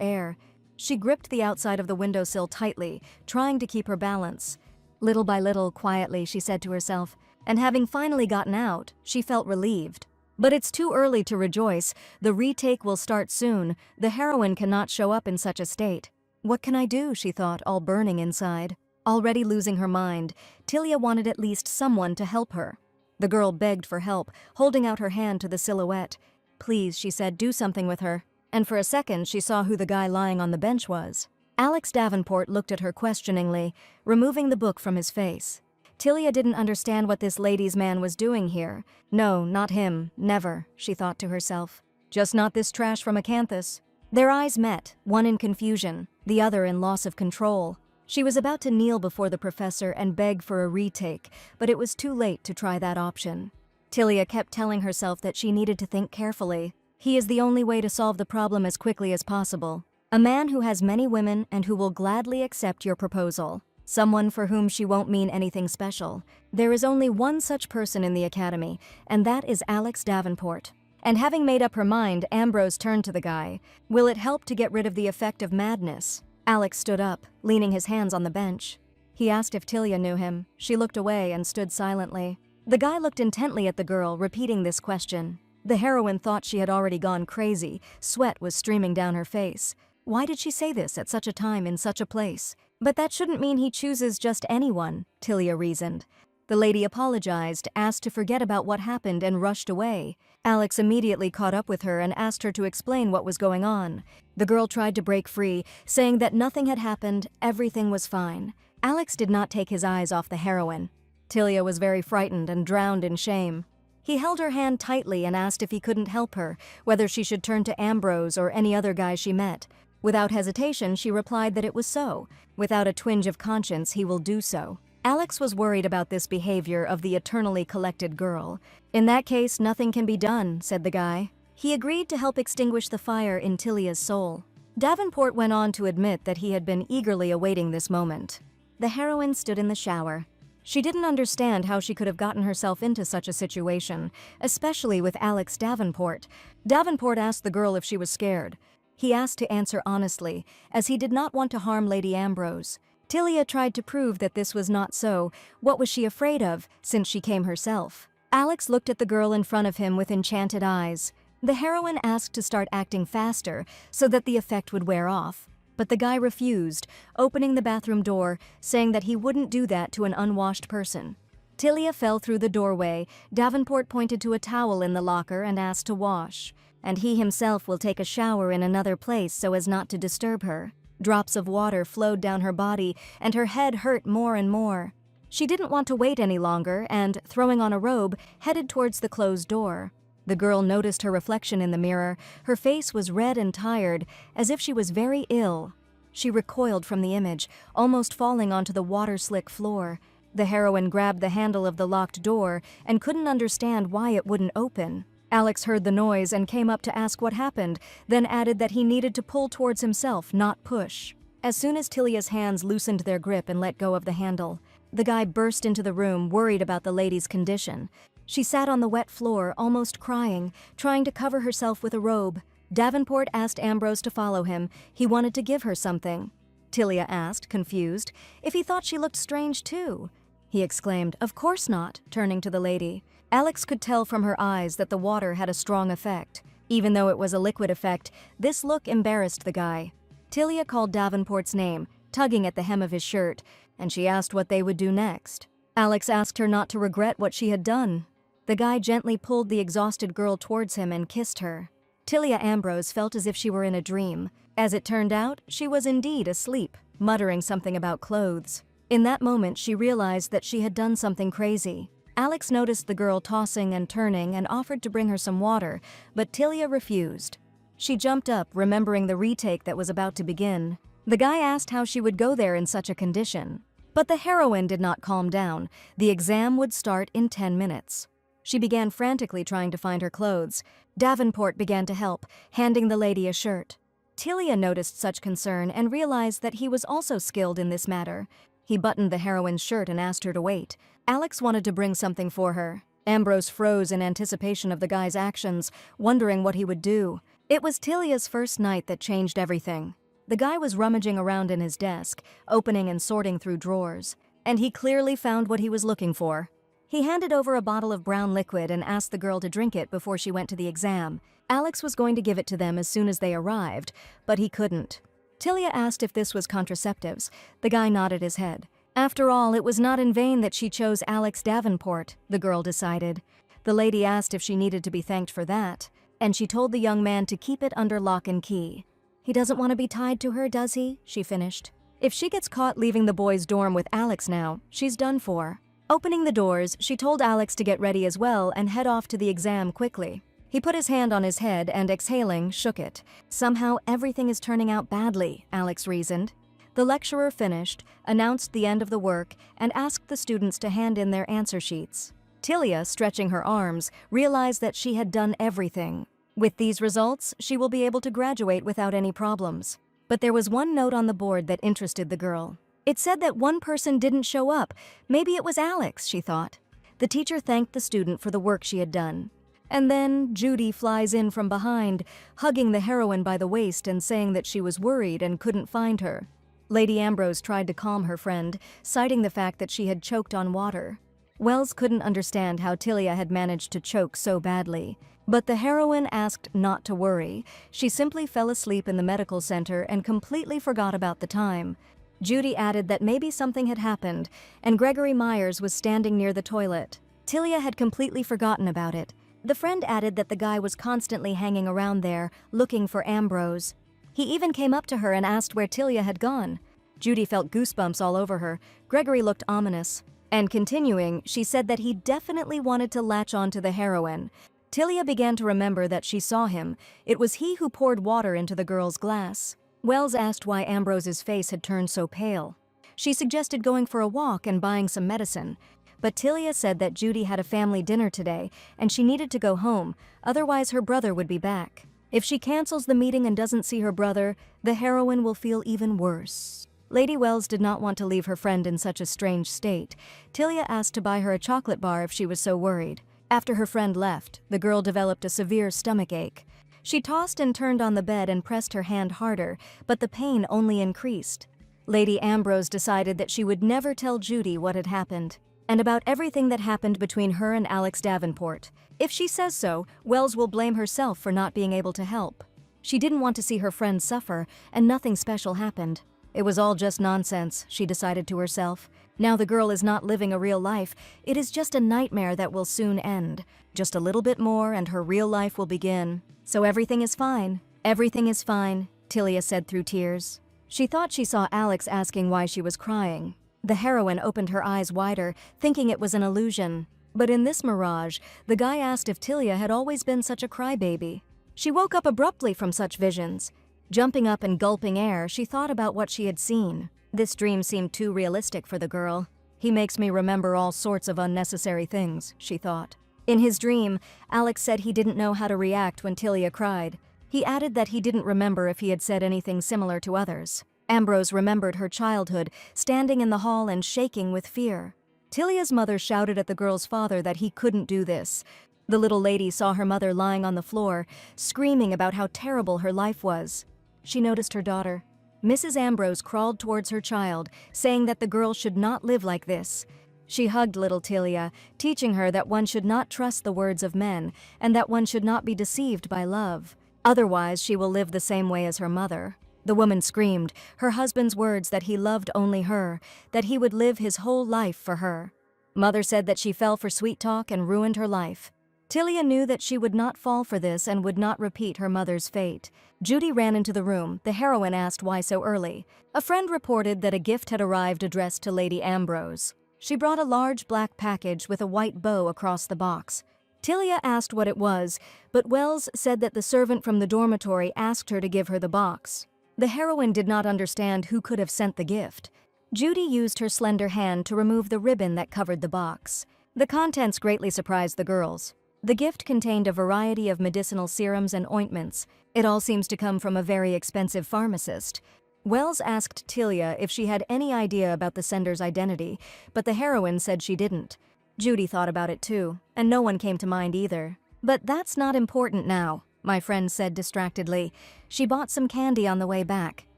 air. She gripped the outside of the windowsill tightly, trying to keep her balance. Little by little, quietly, she said to herself, and having finally gotten out, she felt relieved. But it's too early to rejoice. The retake will start soon. The heroine cannot show up in such a state. What can I do, she thought, all burning inside. Already losing her mind, Tilia wanted at least someone to help her. The girl begged for help, holding out her hand to the silhouette. Please, she said, do something with her. And for a second, she saw who the guy lying on the bench was. Alex Davenport looked at her questioningly, removing the book from his face. Tilia didn't understand what this ladies' man was doing here. No, not him, never, she thought to herself. Just not this trash from Acanthus. Their eyes met, one in confusion, the other in loss of control. She was about to kneel before the professor and beg for a retake, but it was too late to try that option. Tilia kept telling herself that she needed to think carefully. He is the only way to solve the problem as quickly as possible. A man who has many women and who will gladly accept your proposal. Someone for whom she won't mean anything special. There is only one such person in the academy, and that is Alex Davenport. And having made up her mind, Ambrose turned to the guy. Will it help to get rid of the effect of madness? Alex stood up, leaning his hands on the bench. He asked if Tilia knew him. She looked away and stood silently. The guy looked intently at the girl, repeating this question. The heroine thought she had already gone crazy. Sweat was streaming down her face. Why did she say this at such a time in such a place? But that shouldn't mean he chooses just anyone, Tilia reasoned. The lady apologized, asked to forget about what happened, and rushed away. Alex immediately caught up with her and asked her to explain what was going on. The girl tried to break free, saying that nothing had happened, everything was fine. Alex did not take his eyes off the heroine. Tilia was very frightened and drowned in shame. He held her hand tightly and asked if he couldn't help her, whether she should turn to Ambrose or any other guy she met. Without hesitation, she replied that it was so. Without a twinge of conscience, he will do so. Alex was worried about this behavior of the eternally collected girl. In that case, nothing can be done, said the guy. He agreed to help extinguish the fire in Tilia's soul. Davenport went on to admit that he had been eagerly awaiting this moment. The heroine stood in the shower. She didn't understand how she could have gotten herself into such a situation, especially with Alex Davenport. Davenport asked the girl if she was scared. He asked to answer honestly, as he did not want to harm Lady Ambrose. Tilia tried to prove that this was not so. What was she afraid of, since she came herself? Alex looked at the girl in front of him with enchanted eyes. The heroine asked to start acting faster, so that the effect would wear off. But the guy refused, opening the bathroom door, saying that he wouldn't do that to an unwashed person. Tilia fell through the doorway. Davenport pointed to a towel in the locker and asked to wash. And he himself will take a shower in another place so as not to disturb her. Drops of water flowed down her body, and her head hurt more and more. She didn't want to wait any longer and, throwing on a robe, headed towards the closed door. The girl noticed her reflection in the mirror. Her face was red and tired, as if she was very ill. She recoiled from the image, almost falling onto the water-slick floor. The heroine grabbed the handle of the locked door and couldn't understand why it wouldn't open. Alex heard the noise and came up to ask what happened, then added that he needed to pull towards himself, not push. As soon as Tilia's hands loosened their grip and let go of the handle, the guy burst into the room, worried about the lady's condition. She sat on the wet floor, almost crying, trying to cover herself with a robe. Davenport asked Ambrose to follow him. He wanted to give her something. Tilia asked, confused, if he thought she looked strange too. He exclaimed, "Of course not," turning to the lady. Alex could tell from her eyes that the water had a strong effect. Even though it was a liquid effect, this look embarrassed the guy. Tilia called Davenport's name, tugging at the hem of his shirt, and she asked what they would do next. Alex asked her not to regret what she had done. The guy gently pulled the exhausted girl towards him and kissed her. Tilia Ambrose felt as if she were in a dream. As it turned out, she was indeed asleep, muttering something about clothes. In that moment, she realized that she had done something crazy. Alex noticed the girl tossing and turning and offered to bring her some water, but Tilia refused. She jumped up, remembering the retake that was about to begin. The guy asked how she would go there in such a condition. But the heroine did not calm down. The exam would start in 10 minutes. She began frantically trying to find her clothes. Davenport began to help, handing the lady a shirt. Tilia noticed such concern and realized that he was also skilled in this matter. He buttoned the heroine's shirt and asked her to wait. Alex wanted to bring something for her. Ambrose froze in anticipation of the guy's actions, wondering what he would do. It was Tilia's first night that changed everything. The guy was rummaging around in his desk, opening and sorting through drawers, and he clearly found what he was looking for. He handed over a bottle of brown liquid and asked the girl to drink it before she went to the exam. Alex was going to give it to them as soon as they arrived, but he couldn't. Tilia asked if this was contraceptives. The guy nodded his head. After all, it was not in vain that she chose Alex Davenport, the girl decided. The lady asked if she needed to be thanked for that, and she told the young man to keep it under lock and key. He doesn't want to be tied to her, does he? She finished. If she gets caught leaving the boys' dorm with Alex now, she's done for. Opening the doors, she told Alex to get ready as well and head off to the exam quickly. He put his hand on his head and, exhaling, shook it. Somehow everything is turning out badly, Alex reasoned. The lecturer finished, announced the end of the work, and asked the students to hand in their answer sheets. Tilia, stretching her arms, realized that she had done everything. With these results, she will be able to graduate without any problems. But there was one note on the board that interested the girl. It said that one person didn't show up. Maybe it was Alex, she thought. The teacher thanked the student for the work she had done. And then Judy flies in from behind, hugging the heroine by the waist and saying that she was worried and couldn't find her. Lady Ambrose tried to calm her friend, citing the fact that she had choked on water. Wells couldn't understand how Tilia had managed to choke so badly. But the heroine asked not to worry. She simply fell asleep in the medical center and completely forgot about the time. Judy added that maybe something had happened, and Gregory Myers was standing near the toilet. Tilia had completely forgotten about it. The friend added that the guy was constantly hanging around there, looking for Ambrose. He even came up to her and asked where Tilia had gone. Judy felt goosebumps all over her. Gregory looked ominous. And continuing, she said that he definitely wanted to latch on to the heroine. Tilia began to remember that she saw him. It was he who poured water into the girl's glass. Wells asked why Ambrose's face had turned so pale. She suggested going for a walk and buying some medicine. But Tilia said that Judy had a family dinner today, and she needed to go home, otherwise her brother would be back. If she cancels the meeting and doesn't see her brother, the heroine will feel even worse. Lady Wells did not want to leave her friend in such a strange state. Tilia asked to buy her a chocolate bar if she was so worried. After her friend left, the girl developed a severe stomach ache. She tossed and turned on the bed and pressed her hand harder, but the pain only increased. Lady Ambrose decided that she would never tell Judy what had happened, and about everything that happened between her and Alex Davenport. If she says so, Wells will blame herself for not being able to help. She didn't want to see her friend suffer, and nothing special happened. It was all just nonsense, she decided to herself. Now the girl is not living a real life. It is just a nightmare that will soon end. Just a little bit more and her real life will begin. So everything is fine. Everything is fine, Tilia said through tears. She thought she saw Alex asking why she was crying. The heroine opened her eyes wider, thinking it was an illusion. But in this mirage, the guy asked if Tilia had always been such a crybaby. She woke up abruptly from such visions. Jumping up and gulping air, she thought about what she had seen. This dream seemed too realistic for the girl. He makes me remember all sorts of unnecessary things, she thought. In his dream, Alex said he didn't know how to react when Tilia cried. He added that he didn't remember if he had said anything similar to others. Ambrose remembered her childhood, standing in the hall and shaking with fear. Tilia's mother shouted at the girl's father that he couldn't do this. The little lady saw her mother lying on the floor, screaming about how terrible her life was. She noticed her daughter. Mrs. Ambrose crawled towards her child, saying that the girl should not live like this. She hugged little Tilia, teaching her that one should not trust the words of men and that one should not be deceived by love. Otherwise, she will live the same way as her mother. The woman screamed, her husband's words that he loved only her, that he would live his whole life for her. Mother said that she fell for sweet talk and ruined her life. Tilia knew that she would not fall for this and would not repeat her mother's fate. Judy ran into the room. The heroine asked why so early. A friend reported that a gift had arrived addressed to Lady Ambrose. She brought a large black package with a white bow across the box. Tilia asked what it was, but Wells said that the servant from the dormitory asked her to give her the box. The heroine did not understand who could have sent the gift. Judy used her slender hand to remove the ribbon that covered the box. The contents greatly surprised the girls. The gift contained a variety of medicinal serums and ointments. It all seems to come from a very expensive pharmacist. Wells asked Tilia if she had any idea about the sender's identity, but the heroine said she didn't. Judy thought about it too, and no one came to mind either. But that's not important now, my friend said distractedly. She bought some candy on the way back.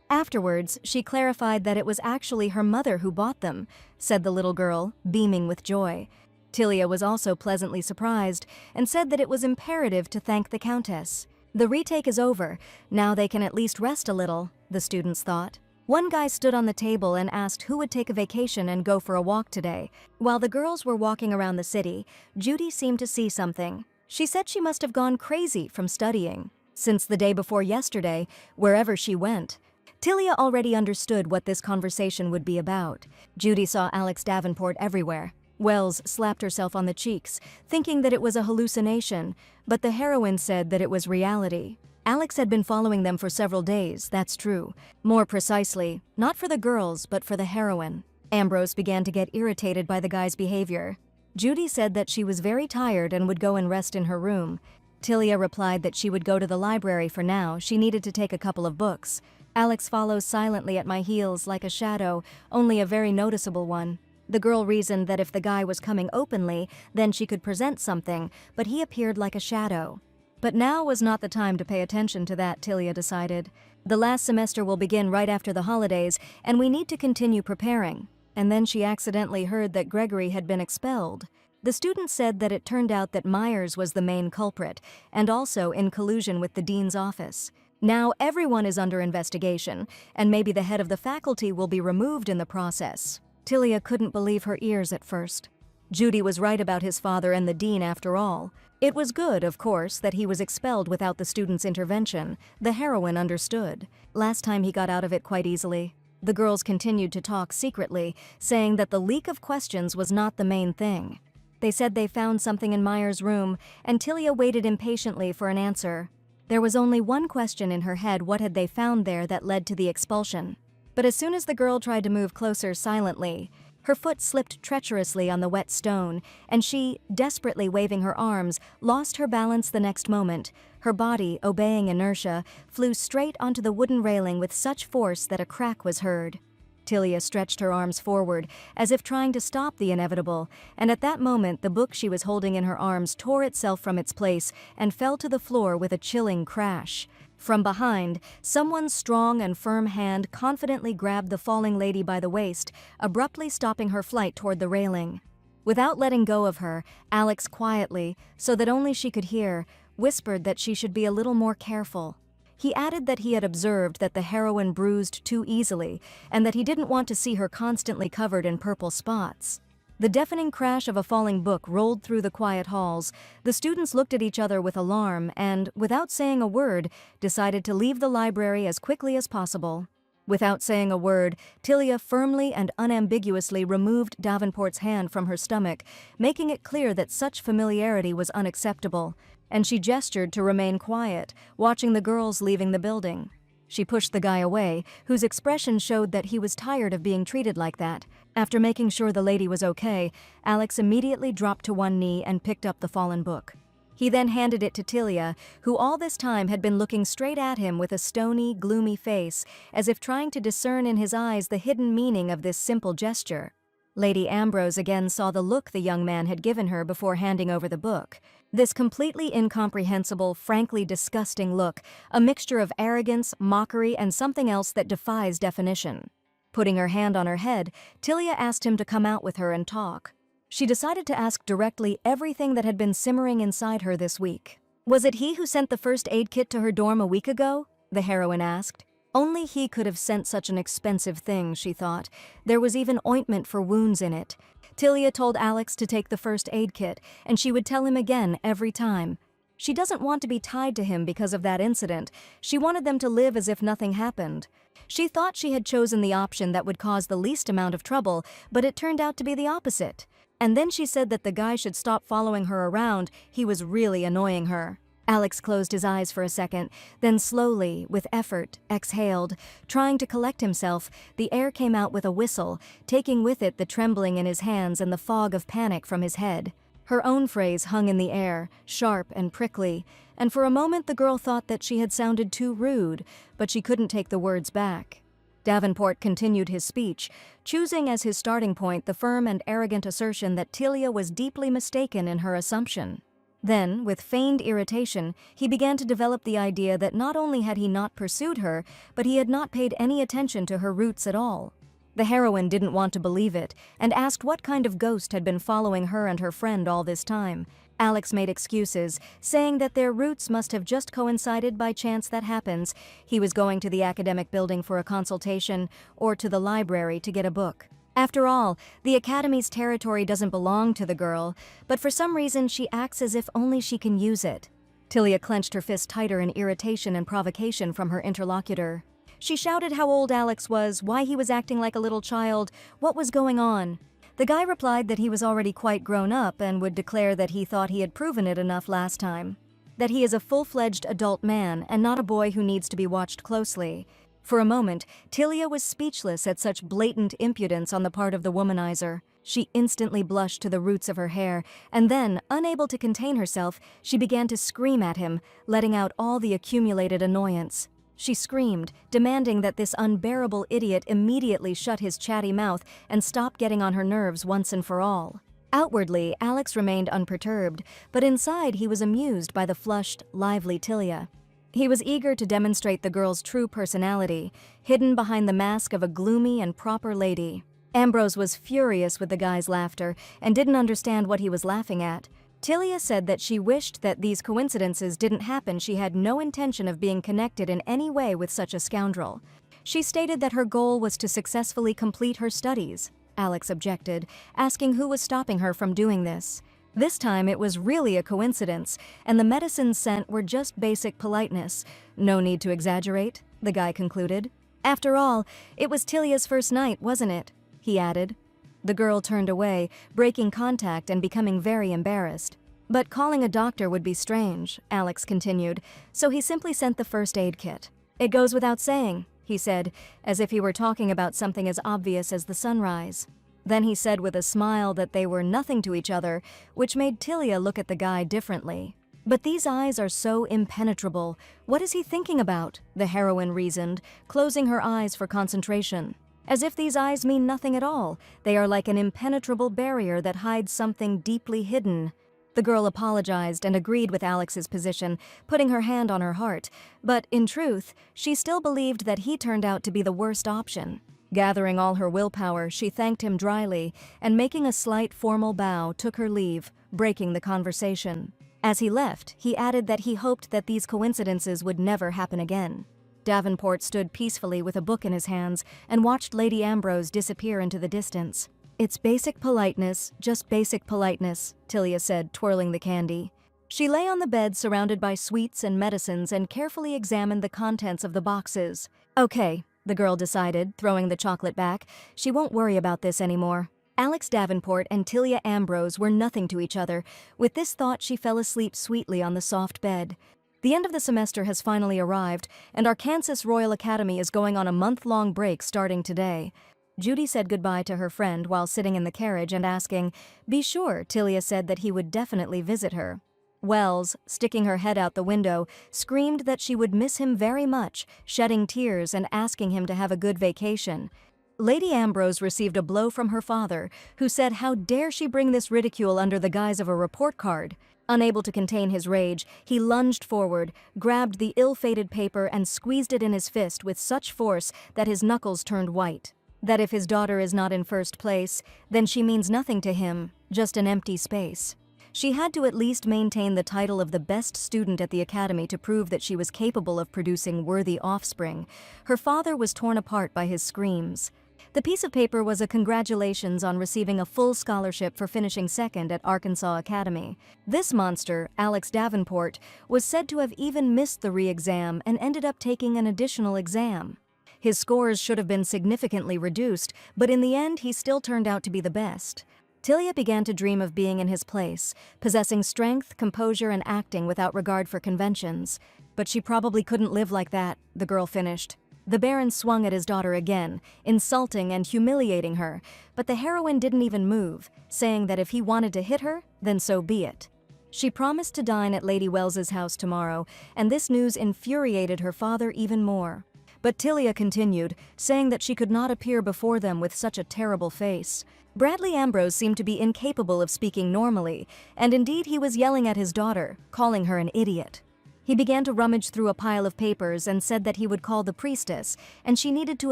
Afterwards, she clarified that it was actually her mother who bought them, said the little girl, beaming with joy. Tilia was also pleasantly surprised and said that it was imperative to thank the Countess. The retake is over. Now they can at least rest a little, the students thought. One guy stood on the table and asked who would take a vacation and go for a walk today. While the girls were walking around the city, Judy seemed to see something. She said she must have gone crazy from studying. Since the day before yesterday, wherever she went. Tilia already understood what this conversation would be about. Judy saw Alex Davenport everywhere. Wells slapped herself on the cheeks, thinking that it was a hallucination, but the heroine said that it was reality. Alex had been following them for several days, that's true. More precisely, not for the girls, but for the heroine. Ambrose began to get irritated by the guy's behavior. Judy said that she was very tired and would go and rest in her room. Tilia replied that she would go to the library for now. She needed to take a couple of books. Alex follows silently at my heels like a shadow, only a very noticeable one. The girl reasoned that if the guy was coming openly, then she could present something, but he appeared like a shadow. But now was not the time to pay attention to that, Tilia decided. The last semester will begin right after the holidays, and we need to continue preparing. And then she accidentally heard that Gregory had been expelled. The student said that it turned out that Myers was the main culprit, and also in collusion with the dean's office. Now everyone is under investigation, and maybe the head of the faculty will be removed in the process. Tilia couldn't believe her ears at first. Judy was right about his father and the dean after all. It was good, of course, that he was expelled without the student's intervention. The heroine understood. Last time he got out of it quite easily. The girls continued to talk secretly, saying that the leak of questions was not the main thing. They said they found something in Myers' room, and Tilia waited impatiently for an answer. There was only one question in her head: what had they found there that led to the expulsion? But as soon as the girl tried to move closer silently, her foot slipped treacherously on the wet stone, and she, desperately waving her arms, lost her balance the next moment. Her body, obeying inertia, flew straight onto the wooden railing with such force that a crack was heard. Tilia stretched her arms forward, as if trying to stop the inevitable, and at that moment the book she was holding in her arms tore itself from its place and fell to the floor with a chilling crash. From behind, someone's strong and firm hand confidently grabbed the falling lady by the waist, abruptly stopping her flight toward the railing. Without letting go of her, Alex quietly, so that only she could hear, whispered that she should be a little more careful. He added that he had observed that the heroine bruised too easily, and that he didn't want to see her constantly covered in purple spots. The deafening crash of a falling book rolled through the quiet halls. The students looked at each other with alarm and, without saying a word, decided to leave the library as quickly as possible. Without saying a word, Tilia firmly and unambiguously removed Davenport's hand from her stomach, making it clear that such familiarity was unacceptable, and she gestured to remain quiet, watching the girls leaving the building. She pushed the guy away, whose expression showed that he was tired of being treated like that. After making sure the lady was okay, Alex immediately dropped to one knee and picked up the fallen book. He then handed it to Tilia, who all this time had been looking straight at him with a stony, gloomy face, as if trying to discern in his eyes the hidden meaning of this simple gesture. Lady Ambrose again saw the look the young man had given her before handing over the book. This completely incomprehensible, frankly disgusting look, a mixture of arrogance, mockery, and something else that defies definition. Putting her hand on her head, Tilia asked him to come out with her and talk. She decided to ask directly everything that had been simmering inside her this week. Was it he who sent the first aid kit to her dorm a week ago? The heroine asked. Only he could have sent such an expensive thing, she thought. There was even ointment for wounds in it. Tilia told Alex to take the first aid kit, and she would tell him again every time. She doesn't want to be tied to him because of that incident. She wanted them to live as if nothing happened. She thought she had chosen the option that would cause the least amount of trouble, but it turned out to be the opposite. And then she said that the guy should stop following her around. He was really annoying her. Alex closed his eyes for a second, then slowly, with effort, exhaled. Trying to collect himself, the air came out with a whistle, taking with it the trembling in his hands and the fog of panic from his head. Her own phrase hung in the air, sharp and prickly, and for a moment the girl thought that she had sounded too rude, but she couldn't take the words back. Davenport continued his speech, choosing as his starting point the firm and arrogant assertion that Tilia was deeply mistaken in her assumption. Then, with feigned irritation, he began to develop the idea that not only had he not pursued her, but he had not paid any attention to her roots at all. The heroine didn't want to believe it, and asked what kind of ghost had been following her and her friend all this time. Alex made excuses, saying that their routes must have just coincided by chance that happens. He was going to the academic building for a consultation, or to the library to get a book. After all, the Academy's territory doesn't belong to the girl, but for some reason she acts as if only she can use it. Tilia clenched her fist tighter in irritation and provocation from her interlocutor. She shouted how old Alex was, why he was acting like a little child, what was going on. The guy replied that he was already quite grown up and would declare that he thought he had proven it enough last time. That he is a full-fledged adult man and not a boy who needs to be watched closely. For a moment, Tilia was speechless at such blatant impudence on the part of the womanizer. She instantly blushed to the roots of her hair, and then, unable to contain herself, she began to scream at him, letting out all the accumulated annoyance. She screamed, demanding that this unbearable idiot immediately shut his chatty mouth and stop getting on her nerves once and for all. Outwardly, Alex remained unperturbed, but inside he was amused by the flushed, lively Tilia. He was eager to demonstrate the girl's true personality, hidden behind the mask of a gloomy and proper lady. Ambrose was furious with the guy's laughter and didn't understand what he was laughing at. Tilia said that she wished that these coincidences didn't happen. She had no intention of being connected in any way with such a scoundrel. She stated that her goal was to successfully complete her studies. Alex objected, asking who was stopping her from doing this. This time it was really a coincidence, and the medicines sent were just basic politeness. No need to exaggerate, the guy concluded. After all, it was Tilia's first night, wasn't it? He added. The girl turned away, breaking contact and becoming very embarrassed. But calling a doctor would be strange, Alex continued, so he simply sent the first aid kit. It goes without saying, he said, as if he were talking about something as obvious as the sunrise. Then he said with a smile that they were nothing to each other, which made Tilia look at the guy differently. But these eyes are so impenetrable. What is he thinking about? The heroine reasoned, closing her eyes for concentration. As if these eyes mean nothing at all. They are like an impenetrable barrier that hides something deeply hidden. The girl apologized and agreed with Alex's position, putting her hand on her heart. But in truth, she still believed that he turned out to be the worst option. Gathering all her willpower, she thanked him dryly, and making a slight formal bow, took her leave, breaking the conversation. As he left, he added that he hoped that these coincidences would never happen again. Davenport stood peacefully with a book in his hands and watched Lady Ambrose disappear into the distance. It's basic politeness, just basic politeness, Tilia said, twirling the candy. She lay on the bed surrounded by sweets and medicines and carefully examined the contents of the boxes. Okay, the girl decided, throwing the chocolate back. She won't worry about this anymore. Alex Davenport and Tilia Ambrose were nothing to each other. With this thought, she fell asleep sweetly on the soft bed. The end of the semester has finally arrived, and our Kansas Royal Academy is going on a month-long break starting today. Judy said goodbye to her friend while sitting in the carriage and asking, "Be sure," Tilia said that he would definitely visit her. Wells, sticking her head out the window, screamed that she would miss him very much, shedding tears and asking him to have a good vacation. Lady Ambrose received a blow from her father, who said how dare she bring this ridicule under the guise of a report card. Unable to contain his rage, he lunged forward, grabbed the ill-fated paper and squeezed it in his fist with such force that his knuckles turned white. That if his daughter is not in first place, then she means nothing to him, just an empty space. She had to at least maintain the title of the best student at the academy to prove that she was capable of producing worthy offspring. Her father was torn apart by his screams. The piece of paper was a congratulations on receiving a full scholarship for finishing second at Arkansas Academy. This monster, Alex Davenport, was said to have even missed the re-exam and ended up taking an additional exam. His scores should have been significantly reduced, but in the end he still turned out to be the best. Tilia began to dream of being in his place, possessing strength, composure, and acting without regard for conventions. But she probably couldn't live like that, the girl finished. The Baron swung at his daughter again, insulting and humiliating her, but the heroine didn't even move, saying that if he wanted to hit her, then so be it. She promised to dine at Lady Wells's house tomorrow, and this news infuriated her father even more. But Tilia continued, saying that she could not appear before them with such a terrible face. Bradley Ambrose seemed to be incapable of speaking normally, and indeed he was yelling at his daughter, calling her an idiot. He began to rummage through a pile of papers and said that he would call the priestess, and she needed to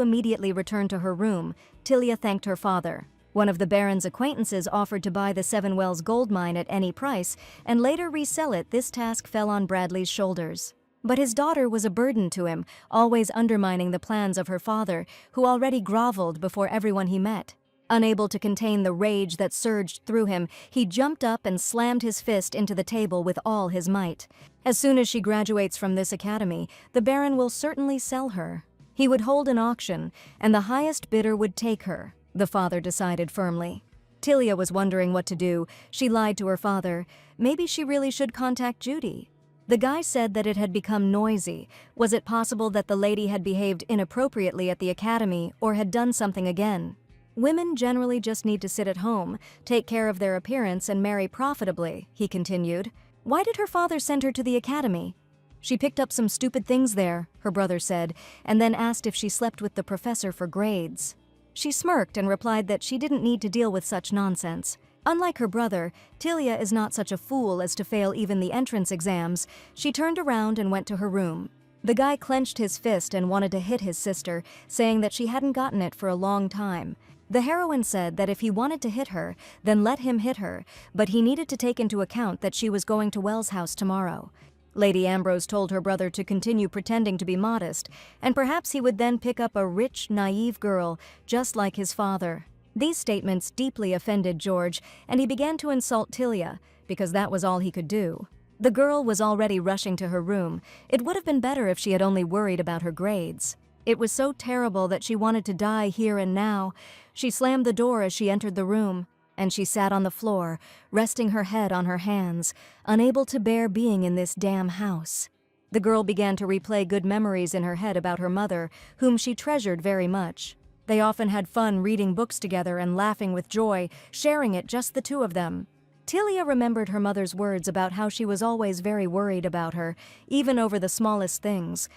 immediately return to her room. Tilia thanked her father. One of the Baron's acquaintances offered to buy the Seven Wells gold mine at any price and later resell it. This task fell on Bradley's shoulders. But his daughter was a burden to him, always undermining the plans of her father, who already groveled before everyone he met. Unable to contain the rage that surged through him, he jumped up and slammed his fist into the table with all his might. As soon as she graduates from this academy, the Baron will certainly sell her. He would hold an auction, and the highest bidder would take her, the father decided firmly. Tilia was wondering what to do. She lied to her father. Maybe she really should contact Judy. The guy said that it had become noisy. Was it possible that the lady had behaved inappropriately at the academy or had done something again? Women generally just need to sit at home, take care of their appearance, and marry profitably, he continued. Why did her father send her to the academy? She picked up some stupid things there, her brother said, and then asked if she slept with the professor for grades. She smirked and replied that she didn't need to deal with such nonsense. Unlike her brother, Tilia is not such a fool as to fail even the entrance exams. She turned around and went to her room. The guy clenched his fist and wanted to hit his sister, saying that she hadn't gotten it for a long time. The heroine said that if he wanted to hit her, then let him hit her, but he needed to take into account that she was going to Wells' house tomorrow. Lady Ambrose told her brother to continue pretending to be modest, and perhaps he would then pick up a rich, naive girl, just like his father. These statements deeply offended George, and he began to insult Tilia, because that was all he could do. The girl was already rushing to her room. It would have been better if she had only worried about her grades. It was so terrible that she wanted to die here and now. She slammed the door as she entered the room, and she sat on the floor, resting her head on her hands, unable to bear being in this damn house. The girl began to replay good memories in her head about her mother, whom she treasured very much. They often had fun reading books together and laughing with joy, sharing it just the two of them. Tilia remembered her mother's words about how she was always very worried about her, even over the smallest things.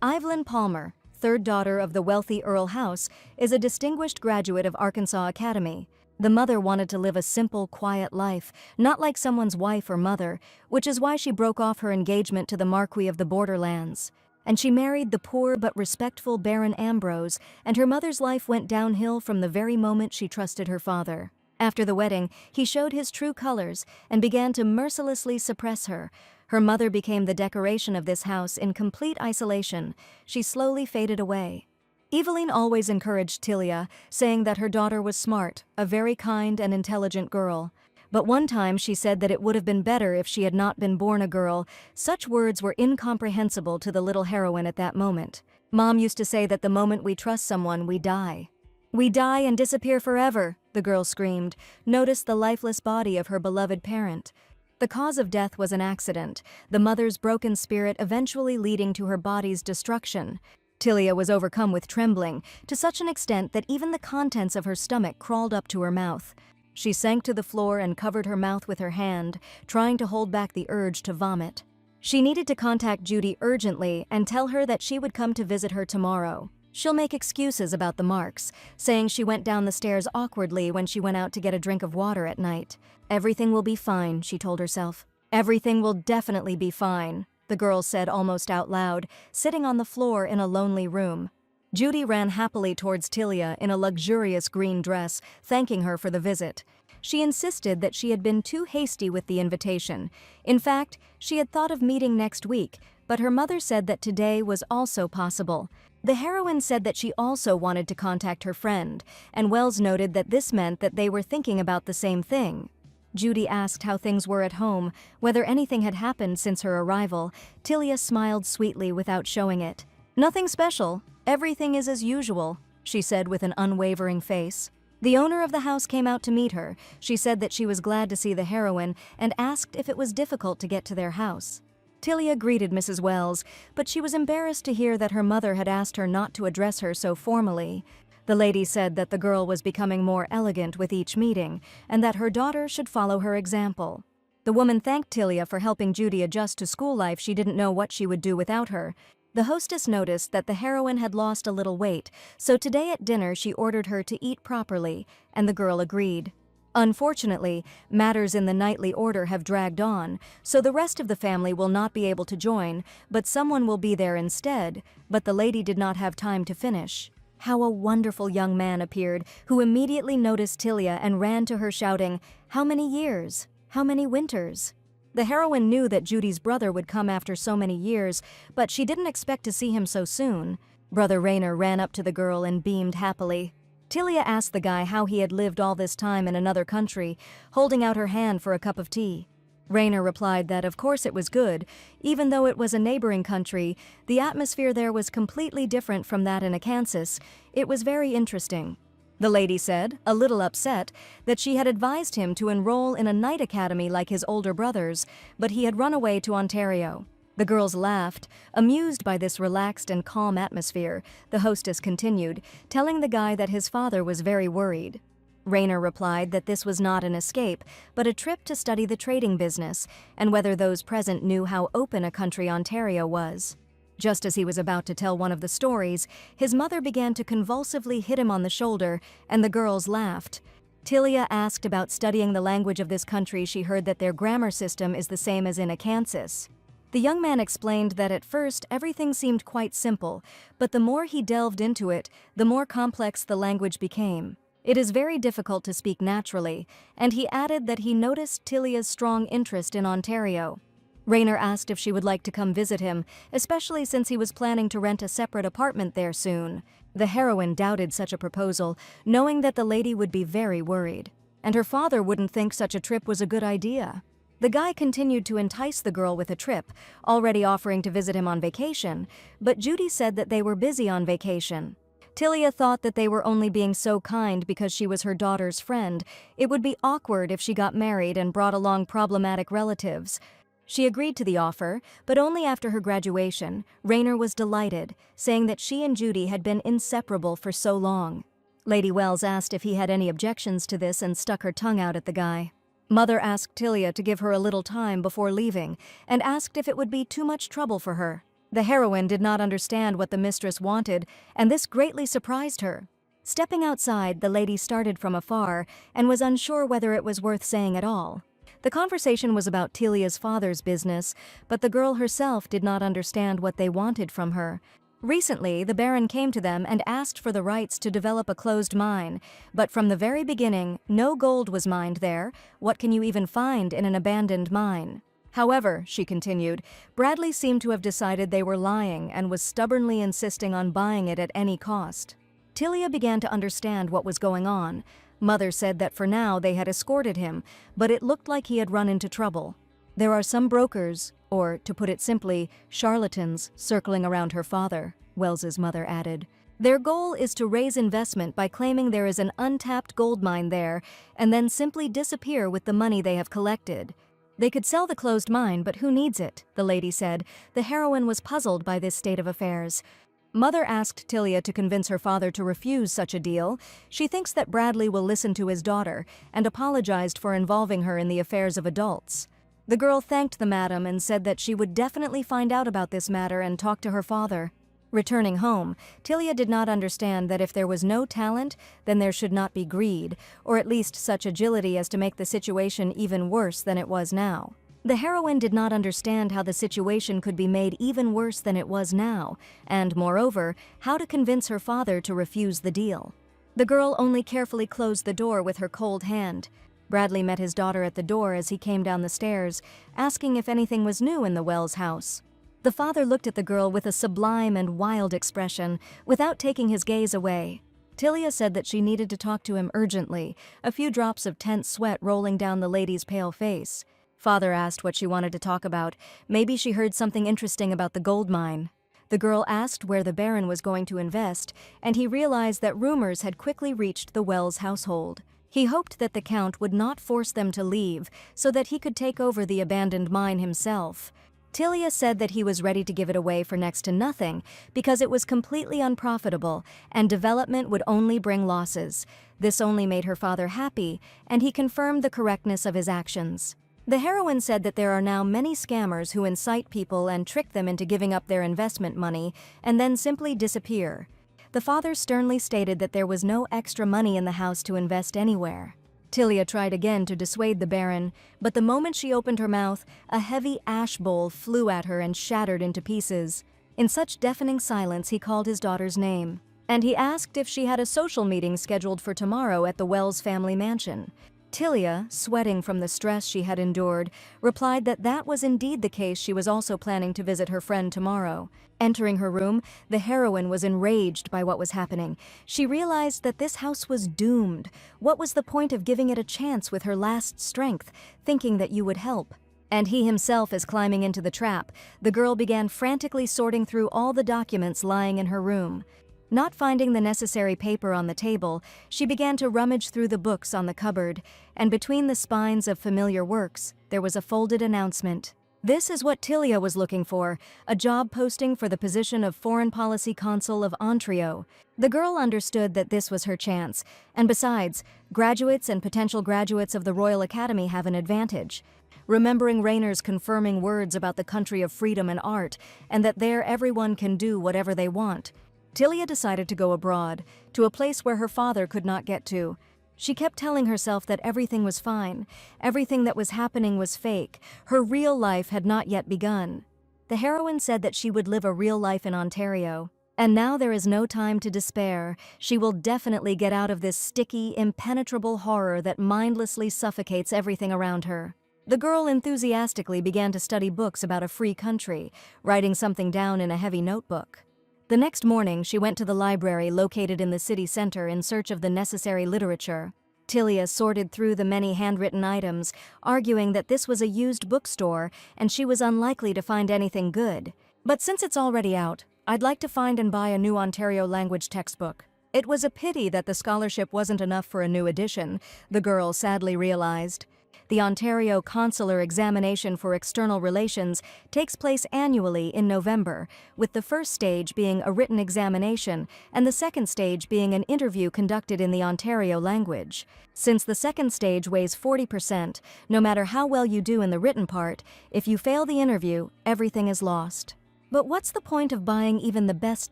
Evelyn Palmer, third daughter of the wealthy Earl House, is a distinguished graduate of Arkansas Academy. The mother wanted to live a simple, quiet life, not like someone's wife or mother, which is why she broke off her engagement to the Marquis of the Borderlands. And she married the poor but respectful Baron Ambrose, and her mother's life went downhill from the very moment she trusted her father. After the wedding, he showed his true colors and began to mercilessly suppress her. Her mother became the decoration of this house in complete isolation. She slowly faded away. Eveline always encouraged Tilia, saying that her daughter was smart, a very kind and intelligent girl. But one time she said that it would have been better if she had not been born a girl. Such words were incomprehensible to the little heroine at that moment. Mom used to say that the moment we trust someone, we die. We die and disappear forever, the girl screamed. Noticed the lifeless body of her beloved parent. The cause of death was an accident, the mother's broken spirit eventually leading to her body's destruction. Tilia was overcome with trembling, to such an extent that even the contents of her stomach crawled up to her mouth. She sank to the floor and covered her mouth with her hand, trying to hold back the urge to vomit. She needed to contact Judy urgently and tell her that she would come to visit her tomorrow. She'll make excuses about the marks, saying she went down the stairs awkwardly when she went out to get a drink of water at night. Everything will be fine, she told herself. Everything will definitely be fine, the girl said almost out loud, sitting on the floor in a lonely room. Judy ran happily towards Tilia in a luxurious green dress, thanking her for the visit. She insisted that she had been too hasty with the invitation. In fact, she had thought of meeting next week, but her mother said that today was also possible. The heroine said that she also wanted to contact her friend, and Wells noted that this meant that they were thinking about the same thing. Judy asked how things were at home, whether anything had happened since her arrival. Tilia smiled sweetly without showing it. "Nothing special. Everything is as usual," she said with an unwavering face. The owner of the house came out to meet her. She said that she was glad to see the heroine and asked if it was difficult to get to their house. Tilia greeted Mrs. Wells, but she was embarrassed to hear that her mother had asked her not to address her so formally. The lady said that the girl was becoming more elegant with each meeting, and that her daughter should follow her example. The woman thanked Tilia for helping Judy adjust to school life. She didn't know what she would do without her. The hostess noticed that the heroine had lost a little weight, so today at dinner she ordered her to eat properly, and the girl agreed. Unfortunately, matters in the nightly order have dragged on, so the rest of the family will not be able to join, but someone will be there instead. But the lady did not have time to finish. How a wonderful young man appeared, who immediately noticed Tilia and ran to her shouting, "How many years? How many winters?" The heroine knew that Judy's brother would come after so many years, but she didn't expect to see him so soon. Brother Rainer ran up to the girl and beamed happily. Tilia asked the guy how he had lived all this time in another country, holding out her hand for a cup of tea. Rainer replied that of course it was good. Even though it was a neighboring country, the atmosphere there was completely different from that in Kansas. It was very interesting. The lady said, a little upset, that she had advised him to enroll in a night academy like his older brothers, but he had run away to Ontario. The girls laughed, amused by this relaxed and calm atmosphere. The hostess continued, telling the guy that his father was very worried. Rainer replied that this was not an escape, but a trip to study the trading business, and whether those present knew how open a country Ontario was. Just as he was about to tell one of the stories, his mother began to convulsively hit him on the shoulder, and the girls laughed. Tilia asked about studying the language of this country. She heard that their grammar system is the same as in Kansas. The young man explained that at first everything seemed quite simple, but the more he delved into it, the more complex the language became. It is very difficult to speak naturally, and he added that he noticed Tilia's strong interest in Ontario. Rainer asked if she would like to come visit him, especially since he was planning to rent a separate apartment there soon. The heroine doubted such a proposal, knowing that the lady would be very worried, and her father wouldn't think such a trip was a good idea. The guy continued to entice the girl with a trip, already offering to visit him on vacation, but Judy said that they were busy on vacation. Tilia thought that they were only being so kind because she was her daughter's friend. It would be awkward if she got married and brought along problematic relatives. She agreed to the offer, but only after her graduation. Rainer was delighted, saying that she and Judy had been inseparable for so long. Lady Wells asked if he had any objections to this and stuck her tongue out at the guy. Mother asked Tilia to give her a little time before leaving, and asked if it would be too much trouble for her. The heroine did not understand what the mistress wanted, and this greatly surprised her. Stepping outside, the lady started from afar and was unsure whether it was worth saying at all. The conversation was about Tilia's father's business, but the girl herself did not understand what they wanted from her. Recently, the Baron came to them and asked for the rights to develop a closed mine, but from the very beginning, no gold was mined there. What can you even find in an abandoned mine? However, she continued, Bradley seemed to have decided they were lying and was stubbornly insisting on buying it at any cost. Tilia began to understand what was going on. Mother said that for now they had escorted him, but it looked like he had run into trouble. There are some brokers, or, to put it simply, charlatans, circling around her father, Wells's mother added. Their goal is to raise investment by claiming there is an untapped gold mine there, and then simply disappear with the money they have collected. They could sell the closed mine, but who needs it? The lady said. The heroine was puzzled by this state of affairs. Mother asked Tilia to convince her father to refuse such a deal. She thinks that Bradley will listen to his daughter, and apologized for involving her in the affairs of adults. The girl thanked the madam and said that she would definitely find out about this matter and talk to her father. Returning home, Tilia did not understand that if there was no talent, then there should not be greed, or at least such agility as to make the situation even worse than it was now. The heroine did not understand how the situation could be made even worse than it was now, and, moreover, how to convince her father to refuse the deal. The girl only carefully closed the door with her cold hand. Bradley met his daughter at the door as he came down the stairs, asking if anything was new in the Wells house. The father looked at the girl with a sublime and wild expression, without taking his gaze away. Tilia said that she needed to talk to him urgently, a few drops of tense sweat rolling down the lady's pale face. Father asked what she wanted to talk about. Maybe she heard something interesting about the gold mine. The girl asked where the Baron was going to invest, and he realized that rumors had quickly reached the Wells household. He hoped that the Count would not force them to leave so that he could take over the abandoned mine himself. Tilia said that he was ready to give it away for next to nothing because it was completely unprofitable and development would only bring losses. This only made her father happy, and he confirmed the correctness of his actions. The heroine said that there are now many scammers who incite people and trick them into giving up their investment money and then simply disappear. The father sternly stated that there was no extra money in the house to invest anywhere. Tilia tried again to dissuade the Baron, but the moment she opened her mouth, a heavy ash bowl flew at her and shattered into pieces. In such deafening silence, he called his daughter's name, and he asked if she had a social meeting scheduled for tomorrow at the Wells family mansion. Tilia, sweating from the stress she had endured, replied that that was indeed the case. She was also planning to visit her friend tomorrow. Entering her room, the heroine was enraged by what was happening. She realized that this house was doomed. What was the point of giving it a chance with her last strength, thinking that you would help? And he himself is climbing into the trap. The girl began frantically sorting through all the documents lying in her room. Not finding the necessary paper on the table, she began to rummage through the books on the cupboard, and between the spines of familiar works, there was a folded announcement. This is what Tilia was looking for, a job posting for the position of Foreign Policy Consul of Ontario. The girl understood that this was her chance, and besides, graduates and potential graduates of the Royal Academy have an advantage. Remembering Rayner's confirming words about the country of freedom and art, and that there everyone can do whatever they want, Tilia decided to go abroad, to a place where her father could not get to. She kept telling herself that everything was fine, everything that was happening was fake, her real life had not yet begun. The heroine said that she would live a real life in Ontario. And now there is no time to despair. She will definitely get out of this sticky, impenetrable horror that mindlessly suffocates everything around her. The girl enthusiastically began to study books about a free country, writing something down in a heavy notebook. The next morning, she went to the library located in the city center in search of the necessary literature. Tilia sorted through the many handwritten items, arguing that this was a used bookstore and she was unlikely to find anything good. But since it's already out, I'd like to find and buy a new Ontario language textbook. It was a pity that the scholarship wasn't enough for a new edition, the girl sadly realized. The Ontario Consular Examination for External Relations takes place annually in November, with the first stage being a written examination and the second stage being an interview conducted in the Ontario language. Since the second stage weighs 40%, no matter how well you do in the written part, if you fail the interview, everything is lost. But what's the point of buying even the best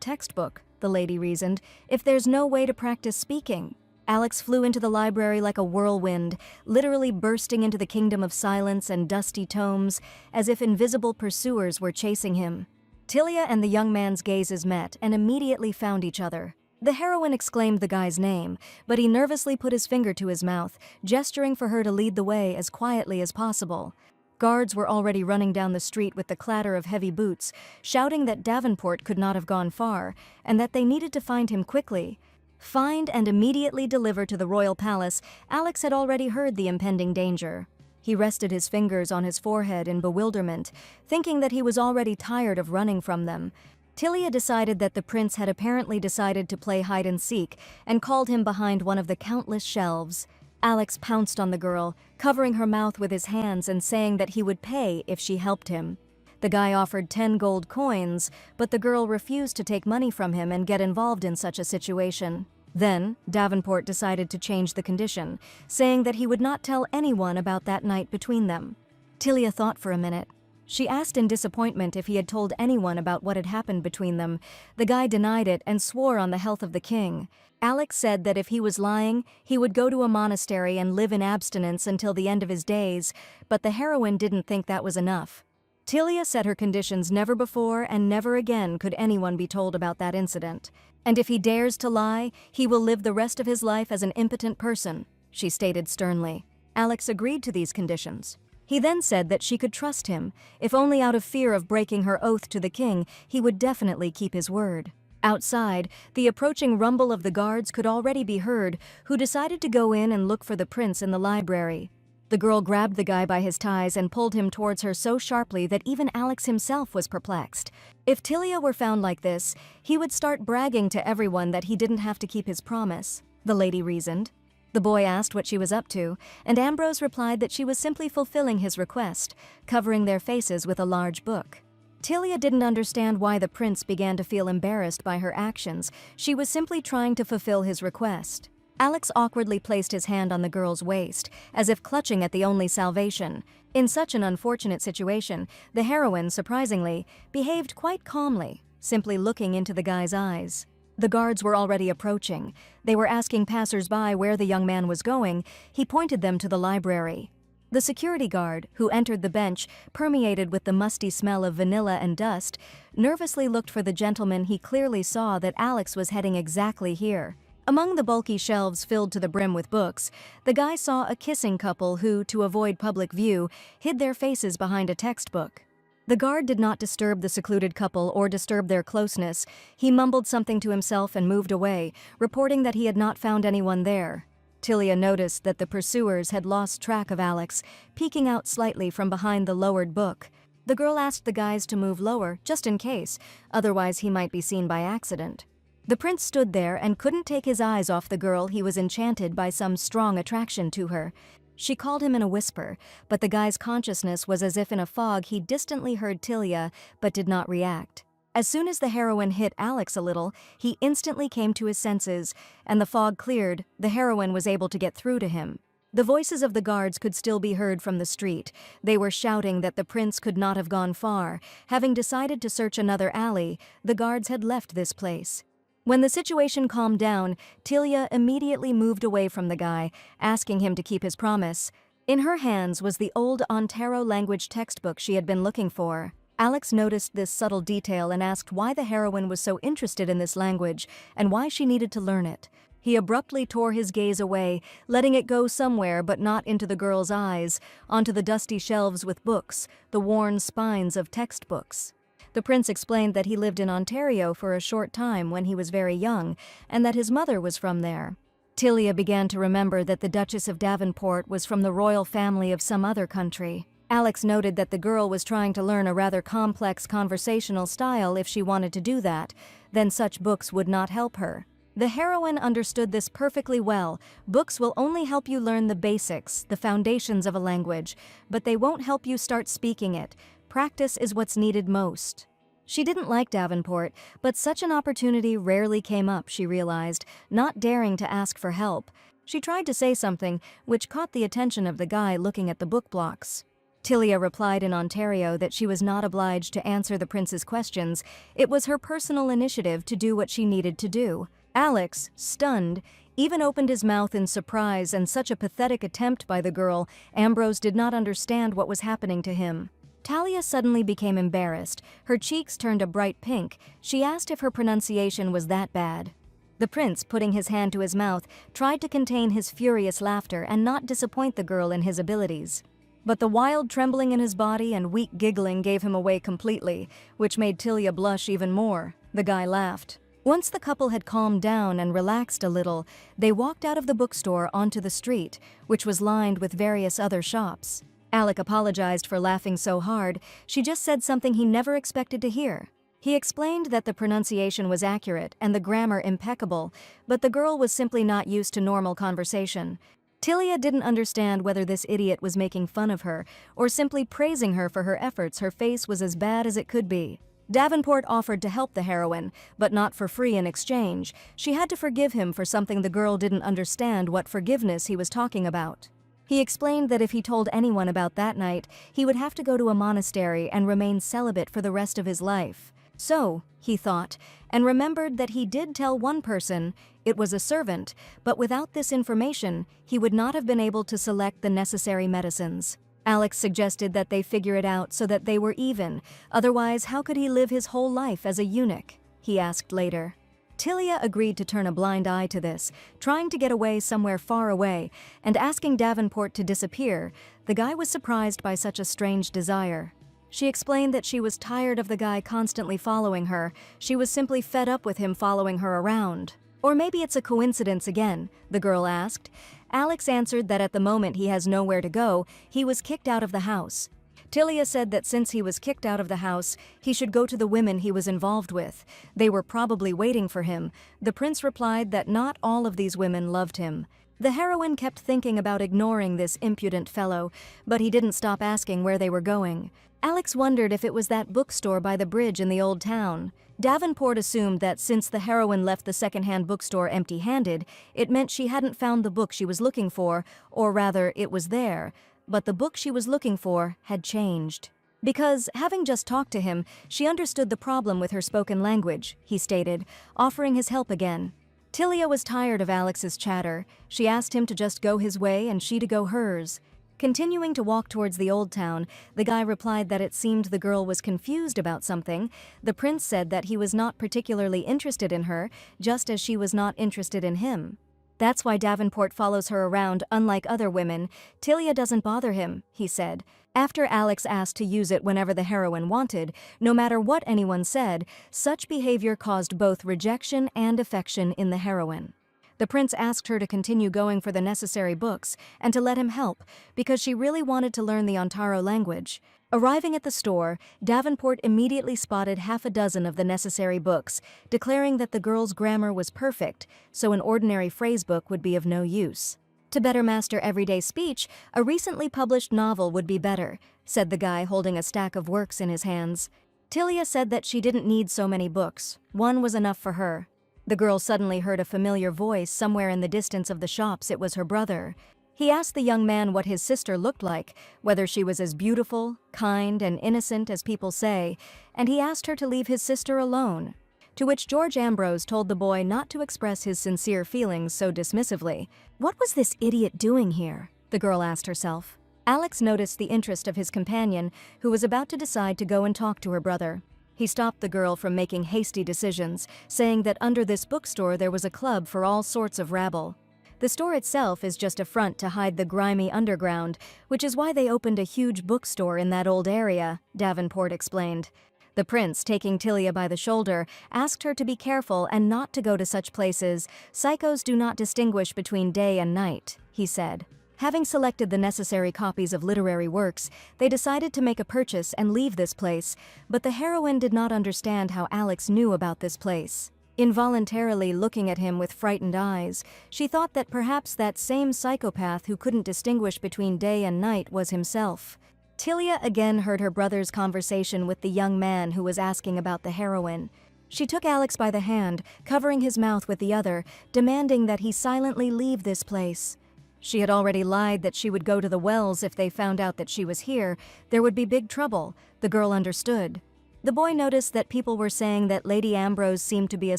textbook, the lady reasoned, if there's no way to practice speaking? Alex flew into the library like a whirlwind, literally bursting into the kingdom of silence and dusty tomes, as if invisible pursuers were chasing him. Tilia and the young man's gazes met and immediately found each other. The heroine exclaimed the guy's name, but he nervously put his finger to his mouth, gesturing for her to lead the way as quietly as possible. Guards were already running down the street with the clatter of heavy boots, shouting that Davenport could not have gone far, and that they needed to find him quickly. Find and immediately deliver to the royal palace, Alex had already heard the impending danger. He rested his fingers on his forehead in bewilderment, thinking that he was already tired of running from them. Tilia decided that the prince had apparently decided to play hide-and-seek and called him behind one of the countless shelves. Alex pounced on the girl, covering her mouth with his hands and saying that he would pay if she helped him. The guy offered 10 gold coins, but the girl refused to take money from him and get involved in such a situation. Then, Davenport decided to change the condition, saying that he would not tell anyone about that night between them. Tilia thought for a minute. She asked in disappointment if he had told anyone about what had happened between them. The guy denied it and swore on the health of the king. Alex said that if he was lying, he would go to a monastery and live in abstinence until the end of his days, but the heroine didn't think that was enough. Tilia said her conditions: never before and never again could anyone be told about that incident. And if he dares to lie, he will live the rest of his life as an impotent person, she stated sternly. Alex agreed to these conditions. He then said that she could trust him. If only out of fear of breaking her oath to the king, he would definitely keep his word. Outside, the approaching rumble of the guards could already be heard, who decided to go in and look for the prince in the library. The girl grabbed the guy by his ties and pulled him towards her so sharply that even Alex himself was perplexed. If Tilia were found like this, he would start bragging to everyone that he didn't have to keep his promise, the lady reasoned. The boy asked what she was up to, and Ambrose replied that she was simply fulfilling his request, covering their faces with a large book. Tilia didn't understand why the prince began to feel embarrassed by her actions. She was simply trying to fulfill his request. Alex awkwardly placed his hand on the girl's waist, as if clutching at the only salvation. In such an unfortunate situation, the heroine, surprisingly, behaved quite calmly, simply looking into the guy's eyes. The guards were already approaching. They were asking passers-by where the young man was going. He pointed them to the library. The security guard, who entered the bench, permeated with the musty smell of vanilla and dust, nervously looked for the gentleman. He clearly saw that Alex was heading exactly here. Among the bulky shelves filled to the brim with books, the guy saw a kissing couple who, to avoid public view, hid their faces behind a textbook. The guard did not disturb the secluded couple or disturb their closeness. He mumbled something to himself and moved away, reporting that he had not found anyone there. Tilia noticed that the pursuers had lost track of Alex, peeking out slightly from behind the lowered book. The girl asked the guys to move lower, just in case, otherwise he might be seen by accident. The prince stood there and couldn't take his eyes off the girl. He was enchanted by some strong attraction to her. She called him in a whisper, but the guy's consciousness was as if in a fog. He distantly heard Tilia, but did not react. As soon as the heroine hit Alex a little, he instantly came to his senses, and the fog cleared. The heroine was able to get through to him. The voices of the guards could still be heard from the street. They were shouting that the prince could not have gone far. Having decided to search another alley, the guards had left this place. When the situation calmed down, Tilia immediately moved away from the guy, asking him to keep his promise. In her hands was the old Ontero language textbook she had been looking for. Alex noticed this subtle detail and asked why the heroine was so interested in this language and why she needed to learn it. He abruptly tore his gaze away, letting it go somewhere but not into the girl's eyes, onto the dusty shelves with books, the worn spines of textbooks. The prince explained that he lived in Ontario for a short time when he was very young, and that his mother was from there. Tilia began to remember that the Duchess of Davenport was from the royal family of some other country. Alex noted that the girl was trying to learn a rather complex conversational style. If she wanted to do that, then such books would not help her. The heroine understood this perfectly well. Books will only help you learn the basics, the foundations of a language, but they won't help you start speaking it. Practice is what's needed most. She didn't like Davenport, but such an opportunity rarely came up, she realized, not daring to ask for help. She tried to say something, which caught the attention of the guy looking at the book blocks. Tilia replied in Ontario that she was not obliged to answer the prince's questions. It was her personal initiative to do what she needed to do. Alex, stunned, even opened his mouth in surprise, and such a pathetic attempt by the girl. Ambrose did not understand what was happening to him. Talia suddenly became embarrassed. Her cheeks turned a bright pink. She asked if her pronunciation was that bad. The prince, putting his hand to his mouth, tried to contain his furious laughter and not disappoint the girl in his abilities. But the wild trembling in his body and weak giggling gave him away completely, which made Tilia blush even more. The guy laughed. Once the couple had calmed down and relaxed a little, they walked out of the bookstore onto the street, which was lined with various other shops. Alec apologized for laughing so hard. She just said something he never expected to hear. He explained that the pronunciation was accurate and the grammar impeccable, but the girl was simply not used to normal conversation. Tilia didn't understand whether this idiot was making fun of her or simply praising her for her efforts. Her face was as bad as it could be. Davenport offered to help the heroine, but not for free in exchange. She had to forgive him for something. The girl didn't understand what forgiveness he was talking about. He explained that if he told anyone about that night, he would have to go to a monastery and remain celibate for the rest of his life. So, he thought, and remembered that he did tell one person. It was a servant, but without this information, he would not have been able to select the necessary medicines. Alex suggested that they figure it out so that they were even. Otherwise, how could he live his whole life as a eunuch? He asked later. Tilia agreed to turn a blind eye to this, trying to get away somewhere far away, and asking Davenport to disappear. The guy was surprised by such a strange desire. She explained that she was tired of the guy constantly following her. She was simply fed up with him following her around. Or maybe it's a coincidence again, the girl asked. Alex answered that at the moment he has nowhere to go, he was kicked out of the house. Tilia said that since he was kicked out of the house, he should go to the women he was involved with. They were probably waiting for him. The prince replied that not all of these women loved him. The heroine kept thinking about ignoring this impudent fellow, but he didn't stop asking where they were going. Alex wondered if it was that bookstore by the bridge in the old town. Davenport assumed that since the heroine left the secondhand bookstore empty-handed, it meant she hadn't found the book she was looking for, or rather, it was there. But the book she was looking for had changed. Because, having just talked to him, she understood the problem with her spoken language, he stated, offering his help again. Tilia was tired of Alex's chatter. She asked him to just go his way and she to go hers. Continuing to walk towards the old town, the guy replied that it seemed the girl was confused about something. The prince said that he was not particularly interested in her, just as she was not interested in him. That's why Davenport follows her around, unlike other women. Tilia doesn't bother him, he said. After Alex asked to use it whenever the heroine wanted, no matter what anyone said, such behavior caused both rejection and affection in the heroine. The prince asked her to continue going for the necessary books and to let him help, because she really wanted to learn the Ontaro language. Arriving at the store, Davenport immediately spotted half a dozen of the necessary books, declaring that the girl's grammar was perfect, so an ordinary phrasebook would be of no use. To better master everyday speech, a recently published novel would be better, said the guy holding a stack of works in his hands. Tilia said that she didn't need so many books. One was enough for her. The girl suddenly heard a familiar voice somewhere in the distance of the shops. It was her brother. He asked the young man what his sister looked like, whether she was as beautiful, kind, and innocent as people say, and he asked her to leave his sister alone. To which George Ambrose told the boy not to express his sincere feelings so dismissively. What was this idiot doing here? The girl asked herself. Alex noticed the interest of his companion, who was about to decide to go and talk to her brother. He stopped the girl from making hasty decisions, saying that under this bookstore there was a club for all sorts of rabble. The store itself is just a front to hide the grimy underground, which is why they opened a huge bookstore in that old area, Davenport explained. The prince, taking Tilia by the shoulder, asked her to be careful and not to go to such places. Psychos do not distinguish between day and night, he said. Having selected the necessary copies of literary works, they decided to make a purchase and leave this place, but the heroine did not understand how Alex knew about this place. Involuntarily looking at him with frightened eyes, she thought that perhaps that same psychopath who couldn't distinguish between day and night was himself. Tilia again heard her brother's conversation with the young man who was asking about the heroine. She took Alex by the hand, covering his mouth with the other, demanding that he silently leave this place. She had already lied that she would go to the wells if they found out that she was here. There would be big trouble. The girl understood. The boy noticed that people were saying that Lady Ambrose seemed to be a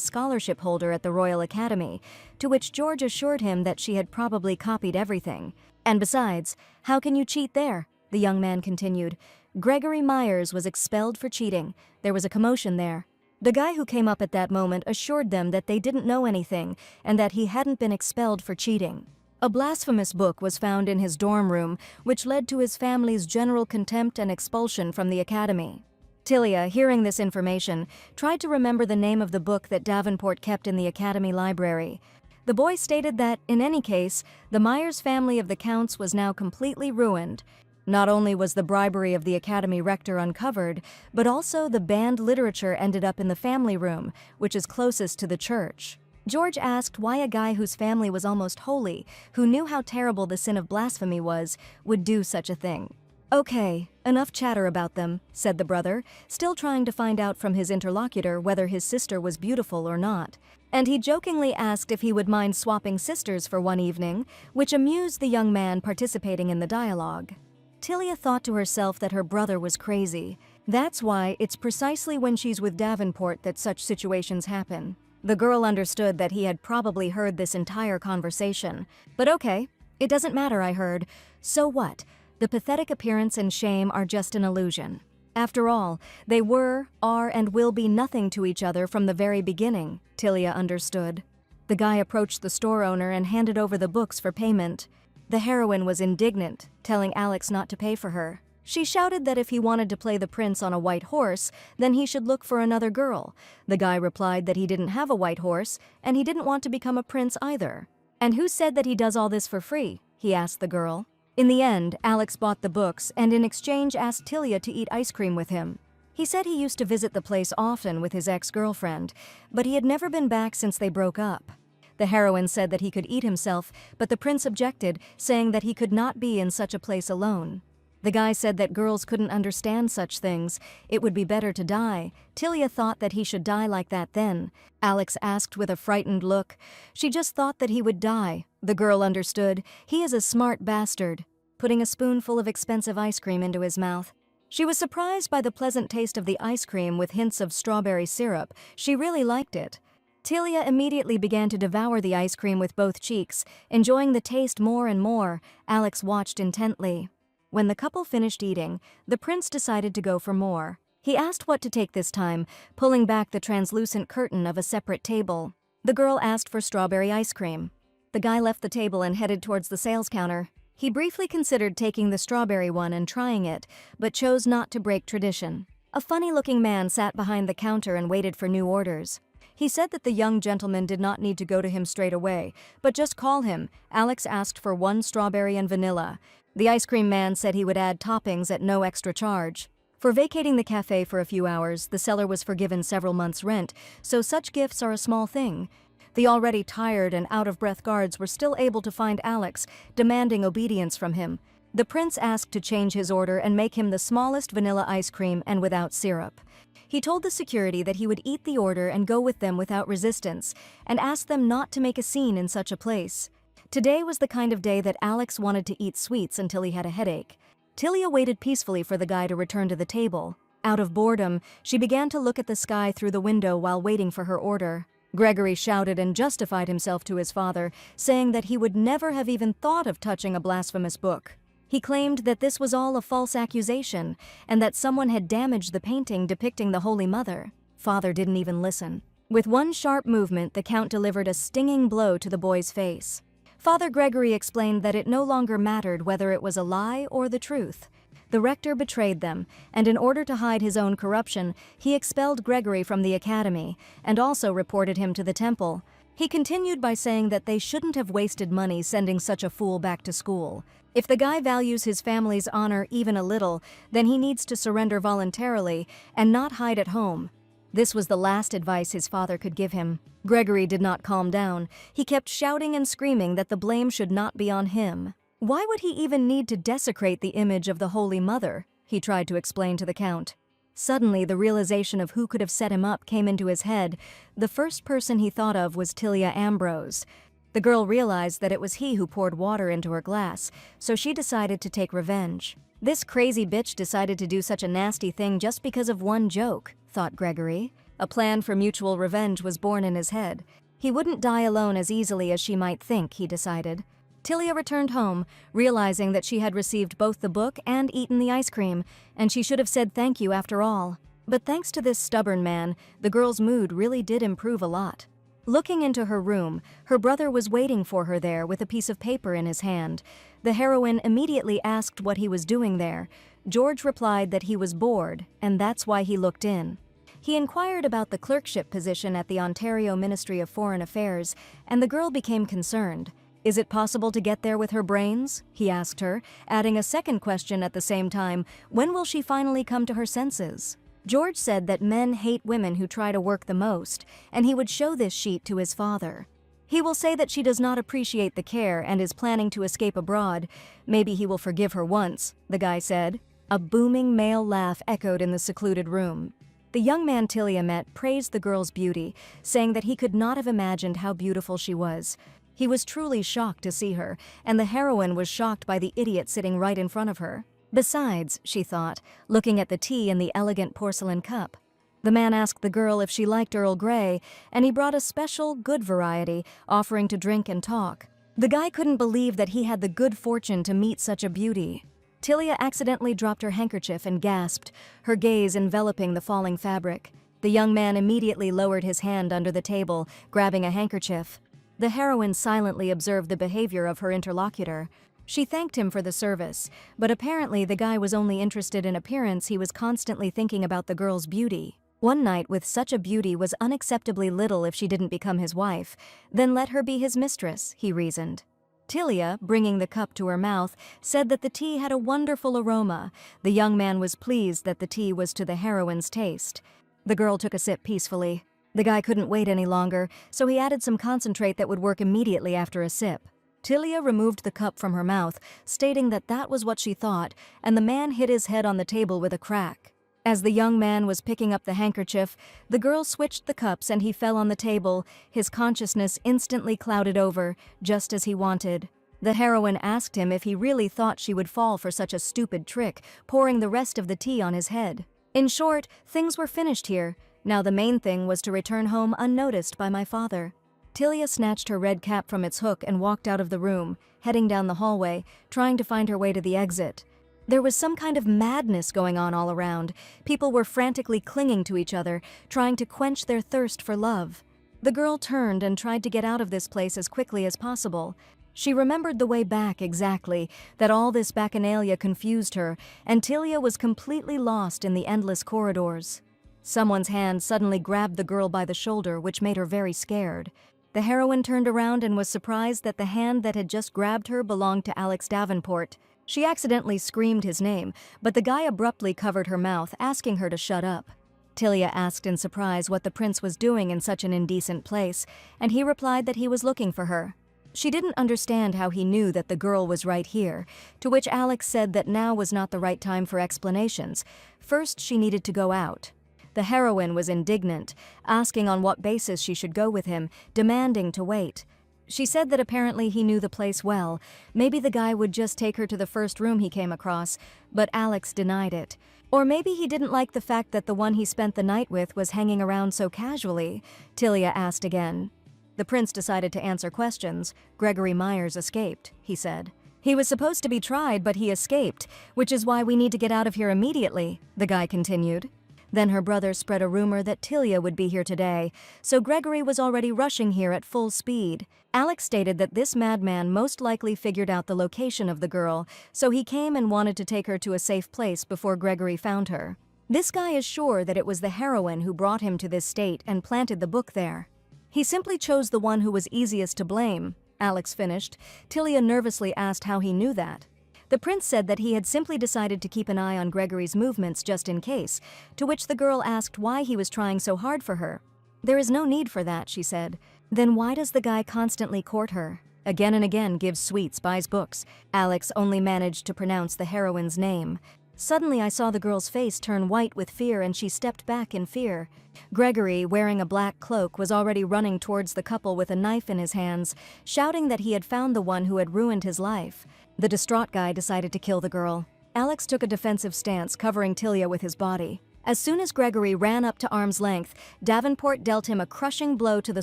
scholarship holder at the Royal Academy, to which George assured him that she had probably copied everything. And besides, how can you cheat there? The young man continued. Gregory Myers was expelled for cheating. There was a commotion there. The guy who came up at that moment assured them that they didn't know anything and that he hadn't been expelled for cheating. A blasphemous book was found in his dorm room, which led to his family's general contempt and expulsion from the academy. Tilia, hearing this information, tried to remember the name of the book that Davenport kept in the academy library. The boy stated that, in any case, the Myers family of the Counts was now completely ruined. Not only was the bribery of the academy rector uncovered, but also the banned literature ended up in the family room, which is closest to the church. George asked why a guy whose family was almost holy, who knew how terrible the sin of blasphemy was, would do such a thing. Okay, enough chatter about them, said the brother, still trying to find out from his interlocutor whether his sister was beautiful or not. And he jokingly asked if he would mind swapping sisters for one evening, which amused the young man participating in the dialogue. Tilia thought to herself that her brother was crazy. That's why it's precisely when she's with Davenport that such situations happen. The girl understood that he had probably heard this entire conversation. But okay, it doesn't matter, I heard. So what? The pathetic appearance and shame are just an illusion. After all, they were, are, and will be nothing to each other from the very beginning, Tilia understood. The guy approached the store owner and handed over the books for payment. The heroine was indignant, telling Alex not to pay for her. She shouted that if he wanted to play the prince on a white horse, then he should look for another girl. The guy replied that he didn't have a white horse, and he didn't want to become a prince either. "And who said that he does all this for free?" he asked the girl. In the end, Alex bought the books and in exchange asked Tilia to eat ice cream with him. He said he used to visit the place often with his ex-girlfriend, but he had never been back since they broke up. The heroine said that he could eat himself, but the prince objected, saying that he could not be in such a place alone. The guy said that girls couldn't understand such things. It would be better to die. Tilia thought that he should die like that then. Alex asked with a frightened look. She just thought that he would die. The girl understood. He is a smart bastard. Putting a spoonful of expensive ice cream into his mouth. She was surprised by the pleasant taste of the ice cream with hints of strawberry syrup. She really liked it. Tilia immediately began to devour the ice cream with both cheeks, enjoying the taste more and more. Alex watched intently. When the couple finished eating, the prince decided to go for more. He asked what to take this time, pulling back the translucent curtain of a separate table. The girl asked for strawberry ice cream. The guy left the table and headed towards the sales counter. He briefly considered taking the strawberry one and trying it, but chose not to break tradition. A funny-looking man sat behind the counter and waited for new orders. He said that the young gentleman did not need to go to him straight away, but just call him. Alex asked for 1 strawberry and vanilla. The ice cream man said he would add toppings at no extra charge. For vacating the cafe for a few hours, the seller was forgiven several months' rent, so such gifts are a small thing. The already tired and out-of-breath guards were still able to find Alex, demanding obedience from him. The prince asked to change his order and make him the smallest vanilla ice cream and without syrup. He told the security that he would eat the order and go with them without resistance, and asked them not to make a scene in such a place. Today was the kind of day that Alex wanted to eat sweets until he had a headache. Tilia waited peacefully for the guy to return to the table. Out of boredom, she began to look at the sky through the window while waiting for her order. Gregory shouted and justified himself to his father, saying that he would never have even thought of touching a blasphemous book. He claimed that this was all a false accusation, and that someone had damaged the painting depicting the Holy Mother. Father didn't even listen. With one sharp movement, the Count delivered a stinging blow to the boy's face. Father Gregory explained that it no longer mattered whether it was a lie or the truth. The rector betrayed them, and in order to hide his own corruption, he expelled Gregory from the academy, and also reported him to the temple. He continued by saying that they shouldn't have wasted money sending such a fool back to school. If the guy values his family's honor even a little, then he needs to surrender voluntarily and not hide at home. This was the last advice his father could give him. Gregory did not calm down. He kept shouting and screaming that the blame should not be on him. Why would he even need to desecrate the image of the Holy Mother? He tried to explain to the Count. Suddenly, the realization of who could have set him up came into his head. The first person he thought of was Tilia Ambrose. The girl realized that it was he who poured water into her glass, so she decided to take revenge. This crazy bitch decided to do such a nasty thing just because of one joke, thought Gregory. A plan for mutual revenge was born in his head. He wouldn't die alone as easily as she might think, he decided. Tilia returned home, realizing that she had received both the book and eaten the ice cream, and she should have said thank you after all. But thanks to this stubborn man, the girl's mood really did improve a lot. Looking into her room, her brother was waiting for her there with a piece of paper in his hand. The heroine immediately asked what he was doing there. George replied that he was bored, and that's why he looked in. He inquired about the clerkship position at the Ontario Ministry of Foreign Affairs, and the girl became concerned. Is it possible to get there with her brains? He asked her, adding a second question at the same time. When will she finally come to her senses? George said that men hate women who try to work the most, and he would show this sheet to his father. He will say that she does not appreciate the care and is planning to escape abroad. Maybe he will forgive her once, the guy said. A booming male laugh echoed in the secluded room. The young man Tilia met praised the girl's beauty, saying that he could not have imagined how beautiful she was. He was truly shocked to see her, and the heroine was shocked by the idiot sitting right in front of her. Besides, she thought, looking at the tea in the elegant porcelain cup. The man asked the girl if she liked Earl Grey, and he brought a special, good variety, offering to drink and talk. The guy couldn't believe that he had the good fortune to meet such a beauty. Tilia accidentally dropped her handkerchief and gasped, her gaze enveloping the falling fabric. The young man immediately lowered his hand under the table, grabbing a handkerchief. The heroine silently observed the behavior of her interlocutor. She thanked him for the service, but apparently the guy was only interested in appearance. He was constantly thinking about the girl's beauty. One night with such a beauty was unacceptably little if she didn't become his wife. Then let her be his mistress, he reasoned. Tilia, bringing the cup to her mouth, said that the tea had a wonderful aroma. The young man was pleased that the tea was to the heroine's taste. The girl took a sip peacefully. The guy couldn't wait any longer, so he added some concentrate that would work immediately after a sip. Tilia removed the cup from her mouth, stating that that was what she thought, and the man hit his head on the table with a crack. As the young man was picking up the handkerchief, the girl switched the cups and he fell on the table, his consciousness instantly clouded over, just as he wanted. The heroine asked him if he really thought she would fall for such a stupid trick, pouring the rest of the tea on his head. In short, things were finished here. Now the main thing was to return home unnoticed by my father. Tilia snatched her red cap from its hook and walked out of the room, heading down the hallway, trying to find her way to the exit. There was some kind of madness going on all around. People were frantically clinging to each other, trying to quench their thirst for love. The girl turned and tried to get out of this place as quickly as possible. She remembered the way back exactly, that all this bacchanalia confused her, and Tilia was completely lost in the endless corridors. Someone's hand suddenly grabbed the girl by the shoulder, which made her very scared. The heroine turned around and was surprised that the hand that had just grabbed her belonged to Alex Davenport. She accidentally screamed his name, but the guy abruptly covered her mouth, asking her to shut up. Tilia asked in surprise what the prince was doing in such an indecent place, and he replied that he was looking for her. She didn't understand how he knew that the girl was right here, to which Alex said that now was not the right time for explanations. First, she needed to go out. The heroine was indignant, asking on what basis she should go with him, demanding to wait. She said that apparently he knew the place well. Maybe the guy would just take her to the first room he came across, but Alex denied it. Or maybe he didn't like the fact that the one he spent the night with was hanging around so casually. Tilia asked again. The prince decided to answer questions. Gregory Myers escaped, he said. He was supposed to be tried, but he escaped, which is why we need to get out of here immediately, the guy continued. Then her brother spread a rumor that Tilia would be here today, so Gregory was already rushing here at full speed. Alex stated that this madman most likely figured out the location of the girl, so he came and wanted to take her to a safe place before Gregory found her. This guy is sure that it was the heroine who brought him to this state and planted the book there. He simply chose the one who was easiest to blame, Alex finished. Tilia nervously asked how he knew that. The prince said that he had simply decided to keep an eye on Gregory's movements just in case, to which the girl asked why he was trying so hard for her. There is no need for that, she said. Then why does the guy constantly court her? Again and again gives sweets, buys books. Alex only managed to pronounce the heroine's name. Suddenly I saw the girl's face turn white with fear and she stepped back in fear. Gregory, wearing a black cloak, was already running towards the couple with a knife in his hands, shouting that he had found the one who had ruined his life. The distraught guy decided to kill the girl. Alex took a defensive stance, covering Tilia with his body. As soon as Gregory ran up to arm's length, Davenport dealt him a crushing blow to the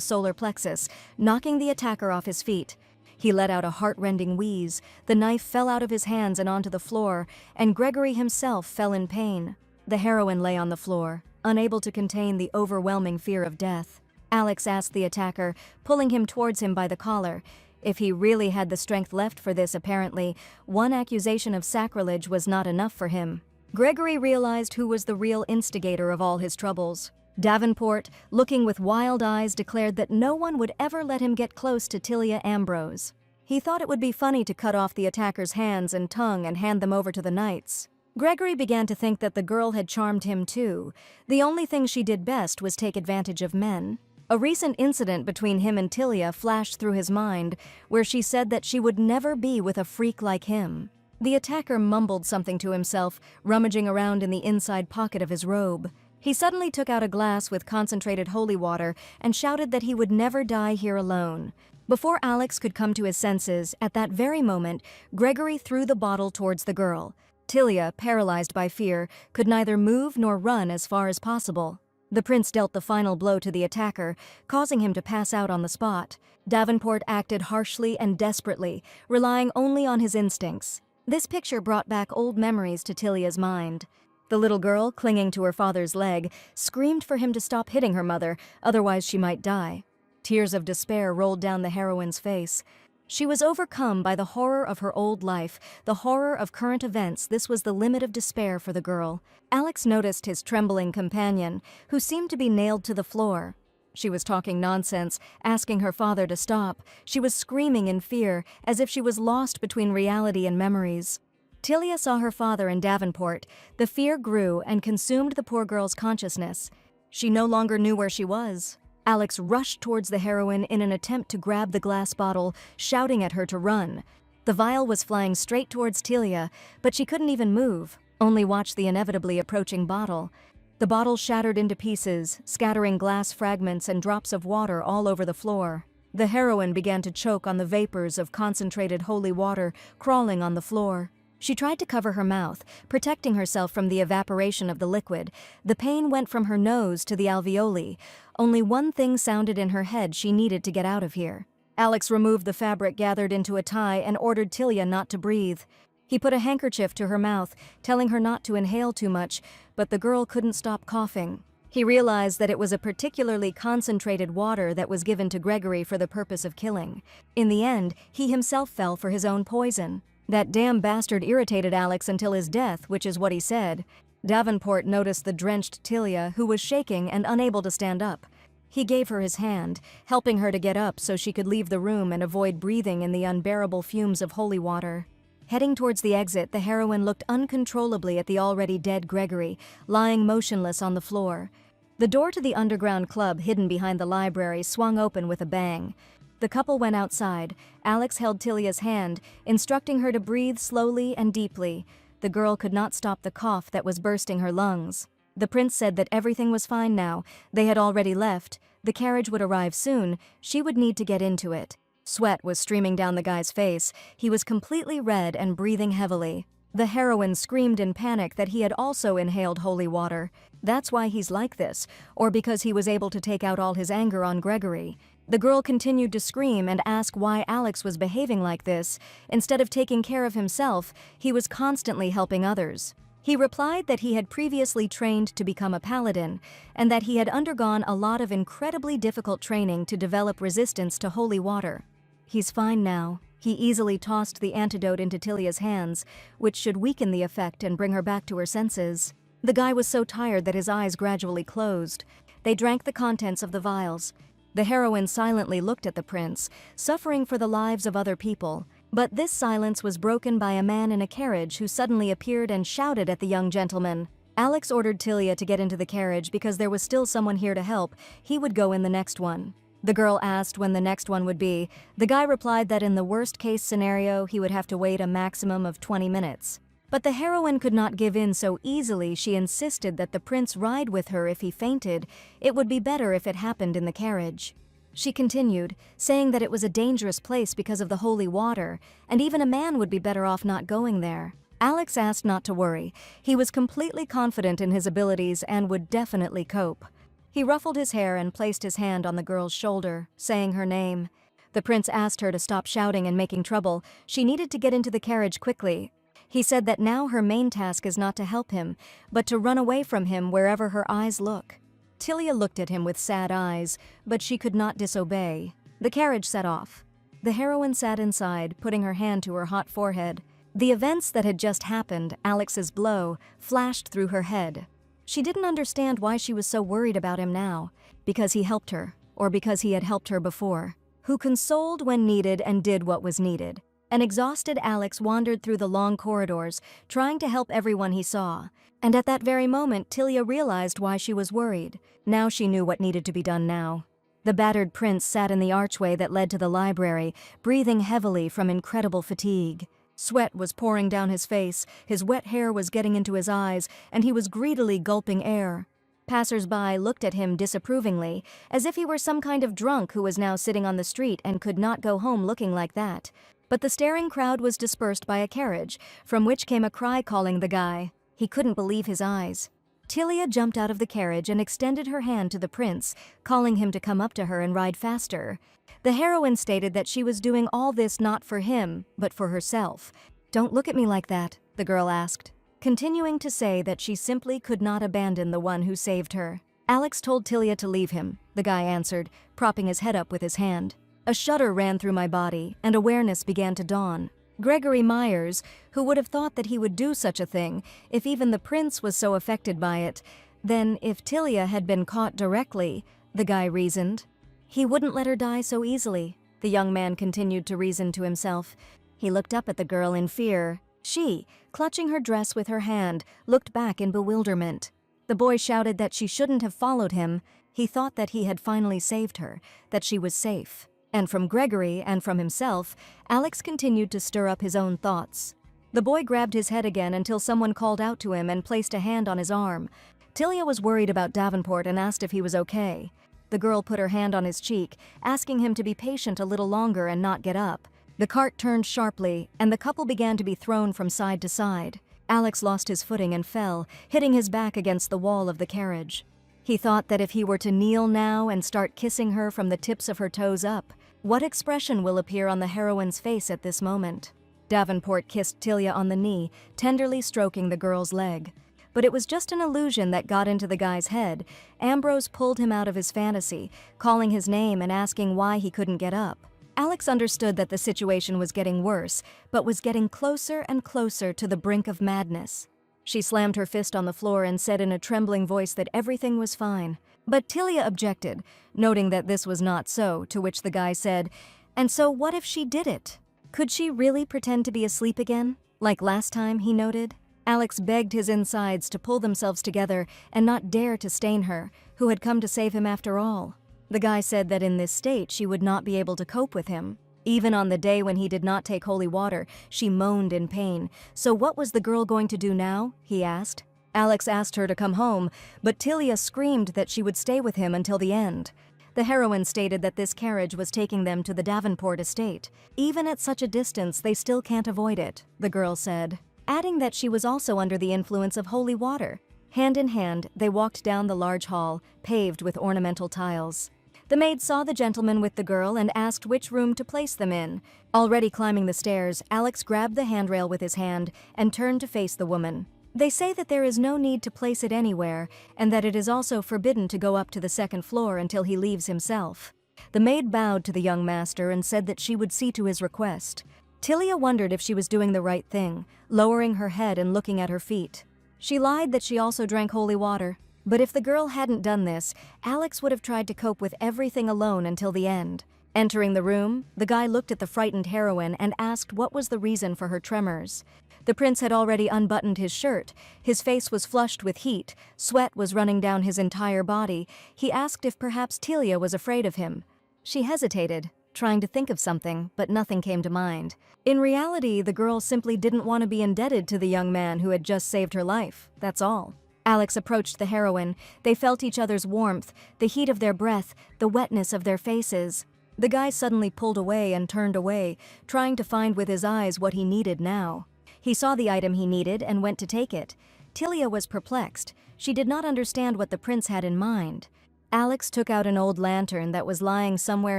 solar plexus, knocking the attacker off his feet. He let out a heart-rending wheeze, the knife fell out of his hands and onto the floor, and Gregory himself fell in pain. The heroine lay on the floor, unable to contain the overwhelming fear of death. Alex asked the attacker, pulling him towards him by the collar. If he really had the strength left for this, apparently, one accusation of sacrilege was not enough for him. Gregory realized who was the real instigator of all his troubles. Davenport, looking with wild eyes, declared that no one would ever let him get close to Tilia Ambrose. He thought it would be funny to cut off the attacker's hands and tongue and hand them over to the knights. Gregory began to think that the girl had charmed him too. The only thing she did best was take advantage of men. A recent incident between him and Tilia flashed through his mind, where she said that she would never be with a freak like him. The attacker mumbled something to himself, rummaging around in the inside pocket of his robe. He suddenly took out a glass with concentrated holy water and shouted that he would never die here alone. Before Alex could come to his senses, at that very moment, Gregory threw the bottle towards the girl. Tilia, paralyzed by fear, could neither move nor run as far as possible. The prince dealt the final blow to the attacker, causing him to pass out on the spot. Davenport acted harshly and desperately, relying only on his instincts. This picture brought back old memories to Tilia's mind. The little girl, clinging to her father's leg, screamed for him to stop hitting her mother, otherwise she might die. Tears of despair rolled down the heroine's face. She was overcome by the horror of her old life, the horror of current events. This was the limit of despair for the girl. Alex noticed his trembling companion, who seemed to be nailed to the floor. She was talking nonsense, asking her father to stop. She was screaming in fear, as if she was lost between reality and memories. Tilia saw her father in Davenport. The fear grew and consumed the poor girl's consciousness. She no longer knew where she was. Alex rushed towards the heroine in an attempt to grab the glass bottle, shouting at her to run. The vial was flying straight towards Tilia, but she couldn't even move, only watch the inevitably approaching bottle. The bottle shattered into pieces, scattering glass fragments and drops of water all over the floor. The heroine began to choke on the vapors of concentrated holy water crawling on the floor. She tried to cover her mouth, protecting herself from the evaporation of the liquid. The pain went from her nose to the alveoli. Only one thing sounded in her head: she needed to get out of here. Alex removed the fabric gathered into a tie and ordered Tilia not to breathe. He put a handkerchief to her mouth, telling her not to inhale too much, but the girl couldn't stop coughing. He realized that it was a particularly concentrated water that was given to Gregory for the purpose of killing. In the end, he himself fell for his own poison. That damn bastard irritated Alex until his death, which is what he said. Davenport noticed the drenched Tilia, who was shaking and unable to stand up. He gave her his hand, helping her to get up so she could leave the room and avoid breathing in the unbearable fumes of holy water. Heading towards the exit, the heroine looked uncontrollably at the already dead Gregory, lying motionless on the floor. The door to the underground club hidden behind the library swung open with a bang. The couple went outside. Alex held Tilia's hand, instructing her to breathe slowly and deeply. The girl could not stop the cough that was bursting her lungs. The prince said that everything was fine now. They had already left. The carriage would arrive soon. She would need to get into it. Sweat was streaming down the guy's face. He was completely red and breathing heavily. The heroine screamed in panic that he had also inhaled holy water. That's why he's like this, or because he was able to take out all his anger on Gregory. The girl continued to scream and ask why Alex was behaving like this. Instead of taking care of himself, he was constantly helping others. He replied that he had previously trained to become a paladin, and that he had undergone a lot of incredibly difficult training to develop resistance to holy water. He's fine now. He easily tossed the antidote into Tilia's hands, which should weaken the effect and bring her back to her senses. The guy was so tired that his eyes gradually closed. They drank the contents of the vials. The heroine silently looked at the prince, suffering for the lives of other people. But this silence was broken by a man in a carriage who suddenly appeared and shouted at the young gentleman. Alex ordered Tilia to get into the carriage because there was still someone here to help. He would go in the next one. The girl asked when the next one would be. The guy replied that in the worst-case scenario, he would have to wait a maximum of 20 minutes. But the heroine could not give in so easily. She insisted that the prince ride with her if he fainted. It would be better if it happened in the carriage. She continued, saying that it was a dangerous place because of the holy water, and even a man would be better off not going there. Alex asked not to worry. He was completely confident in his abilities and would definitely cope. He ruffled his hair and placed his hand on the girl's shoulder, saying her name. The prince asked her to stop shouting and making trouble. She needed to get into the carriage quickly. He said that now her main task is not to help him, but to run away from him wherever her eyes look. Tilia looked at him with sad eyes, but she could not disobey. The carriage set off. The heroine sat inside, putting her hand to her hot forehead. The events that had just happened, Alex's blow, flashed through her head. She didn't understand why she was so worried about him now. Because he helped her, or because he had helped her before. Who consoled when needed and did what was needed. An exhausted Alex wandered through the long corridors, trying to help everyone he saw. And at that very moment, Tilia realized why she was worried. Now she knew what needed to be done now. The battered prince sat in the archway that led to the library, breathing heavily from incredible fatigue. Sweat was pouring down his face, his wet hair was getting into his eyes, and he was greedily gulping air. Passers-by looked at him disapprovingly, as if he were some kind of drunk who was now sitting on the street and could not go home looking like that. But the staring crowd was dispersed by a carriage, from which came a cry calling the guy. He couldn't believe his eyes. Tilia jumped out of the carriage and extended her hand to the prince, calling him to come up to her and ride faster. The heroine stated that she was doing all this not for him, but for herself. "Don't look at me like that," the girl asked, continuing to say that she simply could not abandon the one who saved her. "Alex told Tilia to leave him," the guy answered, propping his head up with his hand. A shudder ran through my body, and awareness began to dawn. Gregory Myers, who would have thought that he would do such a thing if even the prince was so affected by it, then if Tilia had been caught directly, the guy reasoned. He wouldn't let her die so easily, the young man continued to reason to himself. He looked up at the girl in fear. She, clutching her dress with her hand, looked back in bewilderment. The boy shouted that she shouldn't have followed him. He thought that he had finally saved her, that she was safe. And from Gregory and from himself, Alex continued to stir up his own thoughts. The boy grabbed his head again until someone called out to him and placed a hand on his arm. Tilia was worried about Davenport and asked if he was okay. The girl put her hand on his cheek, asking him to be patient a little longer and not get up. The cart turned sharply, and the couple began to be thrown from side to side. Alex lost his footing and fell, hitting his back against the wall of the carriage. He thought that if he were to kneel now and start kissing her from the tips of her toes up, what expression will appear on the heroine's face at this moment? Davenport kissed Tilia on the knee, tenderly stroking the girl's leg. But it was just an illusion that got into the guy's head. Ambrose pulled him out of his fantasy, calling his name and asking why he couldn't get up. Alex understood that the situation was getting worse, but was getting closer and closer to the brink of madness. She slammed her fist on the floor and said in a trembling voice that everything was fine. But Tilia objected, noting that this was not so, to which the guy said, "And so what if she did it? Could she really pretend to be asleep again? Like last time," he noted. Alex begged his insides to pull themselves together and not dare to stain her, who had come to save him after all. The guy said that in this state she would not be able to cope with him. Even on the day when he did not take holy water, she moaned in pain. So what was the girl going to do now? He asked. Alex asked her to come home, but Tilia screamed that she would stay with him until the end. The heroine stated that this carriage was taking them to the Davenport estate. Even at such a distance, they still can't avoid it, the girl said, adding that she was also under the influence of holy water. Hand in hand, they walked down the large hall, paved with ornamental tiles. The maid saw the gentleman with the girl and asked which room to place them in. Already climbing the stairs, Alex grabbed the handrail with his hand and turned to face the woman. They say that there is no need to place it anywhere, and that it is also forbidden to go up to the second floor until he leaves himself. The maid bowed to the young master and said that she would see to his request. Tilia wondered if she was doing the right thing, lowering her head and looking at her feet. She lied that she also drank holy water. But if the girl hadn't done this, Alex would have tried to cope with everything alone until the end. Entering the room, the guy looked at the frightened heroine and asked what was the reason for her tremors. The prince had already unbuttoned his shirt. His face was flushed with heat. Sweat was running down his entire body. He asked if perhaps Tilia was afraid of him. She hesitated, trying to think of something, but nothing came to mind. In reality, the girl simply didn't want to be indebted to the young man who had just saved her life, that's all. Alex approached the heroine. They felt each other's warmth, the heat of their breath, the wetness of their faces. The guy suddenly pulled away and turned away, trying to find with his eyes what he needed now. He saw the item he needed and went to take it. Tilia was perplexed. She did not understand what the prince had in mind. Alex took out an old lantern that was lying somewhere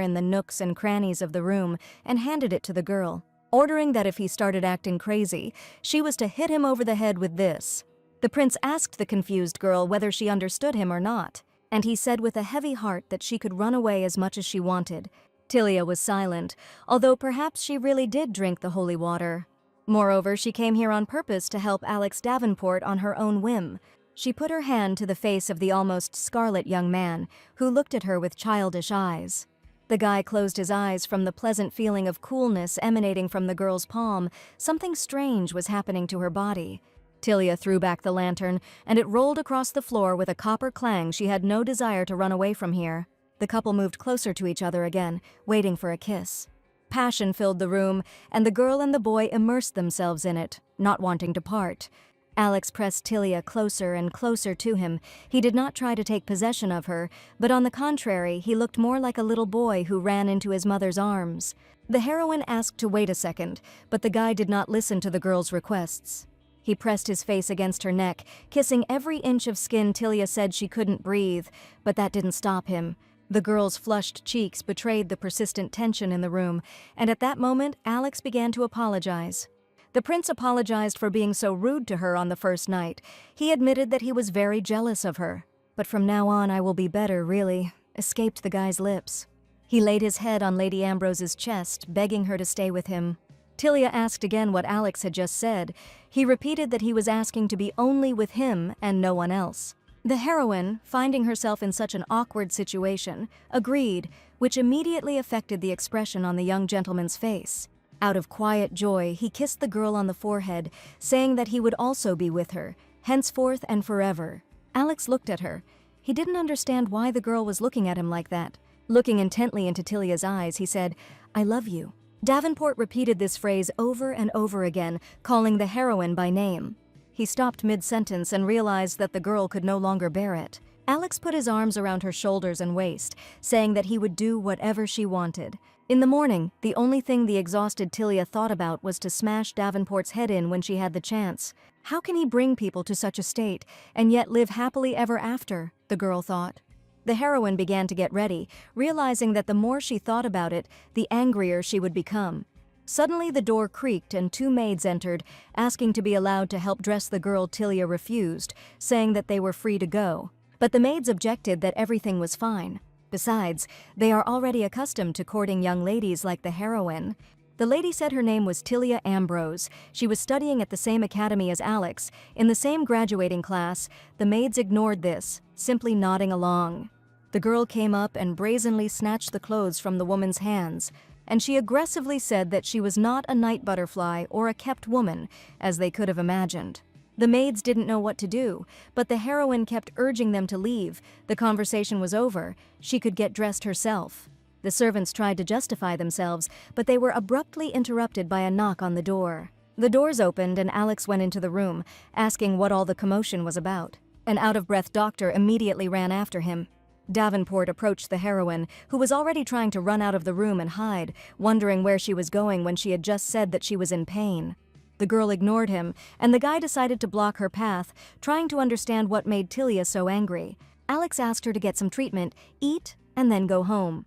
in the nooks and crannies of the room and handed it to the girl, ordering that if he started acting crazy, she was to hit him over the head with this. The prince asked the confused girl whether she understood him or not, and he said with a heavy heart that she could run away as much as she wanted. Tilia was silent, although perhaps she really did drink the holy water. Moreover, she came here on purpose to help Alex Davenport on her own whim. She put her hand to the face of the almost scarlet young man, who looked at her with childish eyes. The guy closed his eyes from the pleasant feeling of coolness emanating from the girl's palm. Something strange was happening to her body. Tilia threw back the lantern, and it rolled across the floor with a copper clang. She had no desire to run away from here. The couple moved closer to each other again, waiting for a kiss. Passion filled the room, and the girl and the boy immersed themselves in it, not wanting to part. Alex pressed Tilia closer and closer to him. He did not try to take possession of her, but on the contrary, he looked more like a little boy who ran into his mother's arms. The heroine asked to wait a second, but the guy did not listen to the girl's requests. He pressed his face against her neck, kissing every inch of skin. Tilia said she couldn't breathe, but that didn't stop him. The girl's flushed cheeks betrayed the persistent tension in the room, and at that moment, Alex began to apologize. The prince apologized for being so rude to her on the first night. He admitted that he was very jealous of her. "But from now on I will be better, really," escaped the guy's lips. He laid his head on Lady Ambrose's chest, begging her to stay with him. Tilia asked again what Alex had just said. He repeated that he was asking to be only with him and no one else. The heroine, finding herself in such an awkward situation, agreed, which immediately affected the expression on the young gentleman's face. Out of quiet joy, he kissed the girl on the forehead, saying that he would also be with her, henceforth and forever. Alex looked at her. He didn't understand why the girl was looking at him like that. Looking intently into Tilia's eyes, he said, "I love you." Davenport repeated this phrase over and over again, calling the heroine by name. He stopped mid-sentence and realized that the girl could no longer bear it. Alex put his arms around her shoulders and waist, saying that he would do whatever she wanted. In the morning, the only thing the exhausted Tilia thought about was to smash Davenport's head in when she had the chance. How can he bring people to such a state, and yet live happily ever after, the girl thought. The heroine began to get ready, realizing that the more she thought about it, the angrier she would become. Suddenly the door creaked and 2 maids entered, asking to be allowed to help dress the girl. Tilia refused, saying that they were free to go. But the maids objected that everything was fine. Besides, they are already accustomed to courting young ladies like the heroine. The lady said her name was Tilia Ambrose. She was studying at the same academy as Alex, in the same graduating class. The maids ignored this, simply nodding along. The girl came up and brazenly snatched the clothes from the woman's hands, and she aggressively said that she was not a night butterfly or a kept woman, as they could have imagined. The maids didn't know what to do, but the heroine kept urging them to leave. The conversation was over. She could get dressed herself. The servants tried to justify themselves, but they were abruptly interrupted by a knock on the door. The doors opened and Alex went into the room, asking what all the commotion was about. An out-of-breath doctor immediately ran after him. Davenport approached the heroine, who was already trying to run out of the room and hide, wondering where she was going when she had just said that she was in pain. The girl ignored him, and the guy decided to block her path, trying to understand what made Tilia so angry. Alex asked her to get some treatment, eat, and then go home.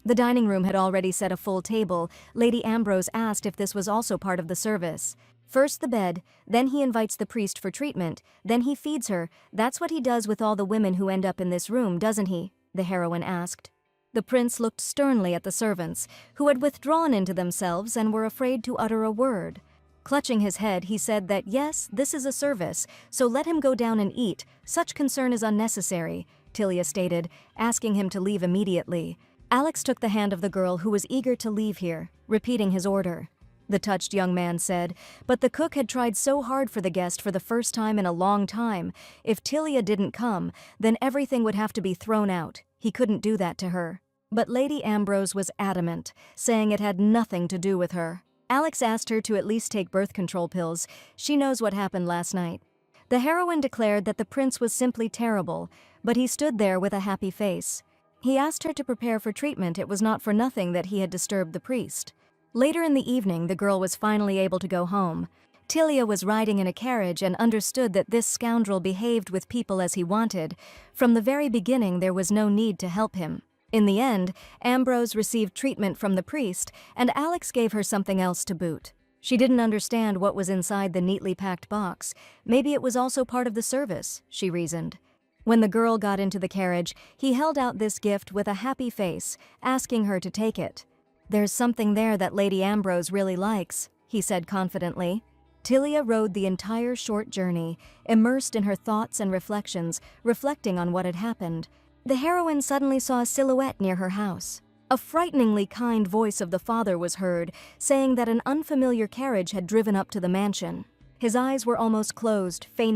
The dining room had already set a full table. Lady Ambrose asked if this was also part of the service. First the bed, then he invites the priest for treatment, then he feeds her. That's what he does with all the women who end up in this room, doesn't he? The heroine asked. The prince looked sternly at the servants, who had withdrawn into themselves and were afraid to utter a word. Clutching his head, he said that yes, this is a service, so let him go down and eat. Such concern is unnecessary, Tilia stated, asking him to leave immediately. Alex took the hand of the girl, who was eager to leave here, repeating his order. The touched young man said, but the cook had tried so hard for the guest for the first time in a long time. If Tilia didn't come, then everything would have to be thrown out. He couldn't do that to her. But Lady Ambrose was adamant, saying it had nothing to do with her. Alex asked her to at least take birth control pills. She knows what happened last night. The heroine declared that the prince was simply terrible, but he stood there with a happy face. He asked her to prepare for treatment. It was not for nothing that he had disturbed the priest. Later in the evening, the girl was finally able to go home. Tilia was riding in a carriage and understood that this scoundrel behaved with people as he wanted. From the very beginning, there was no need to help him. In the end, Ambrose received treatment from the priest, and Alex gave her something else to boot. She didn't understand what was inside the neatly packed box. Maybe it was also part of the service, she reasoned. When the girl got into the carriage, he held out this gift with a happy face, asking her to take it. "There's something there that Lady Ambrose really likes," he said confidently. Tilia rode the entire short journey, immersed in her thoughts and reflections, reflecting on what had happened. The heroine suddenly saw a silhouette near her house. A frighteningly kind voice of the father was heard, saying that an unfamiliar carriage had driven up to the mansion. His eyes were almost closed, feigning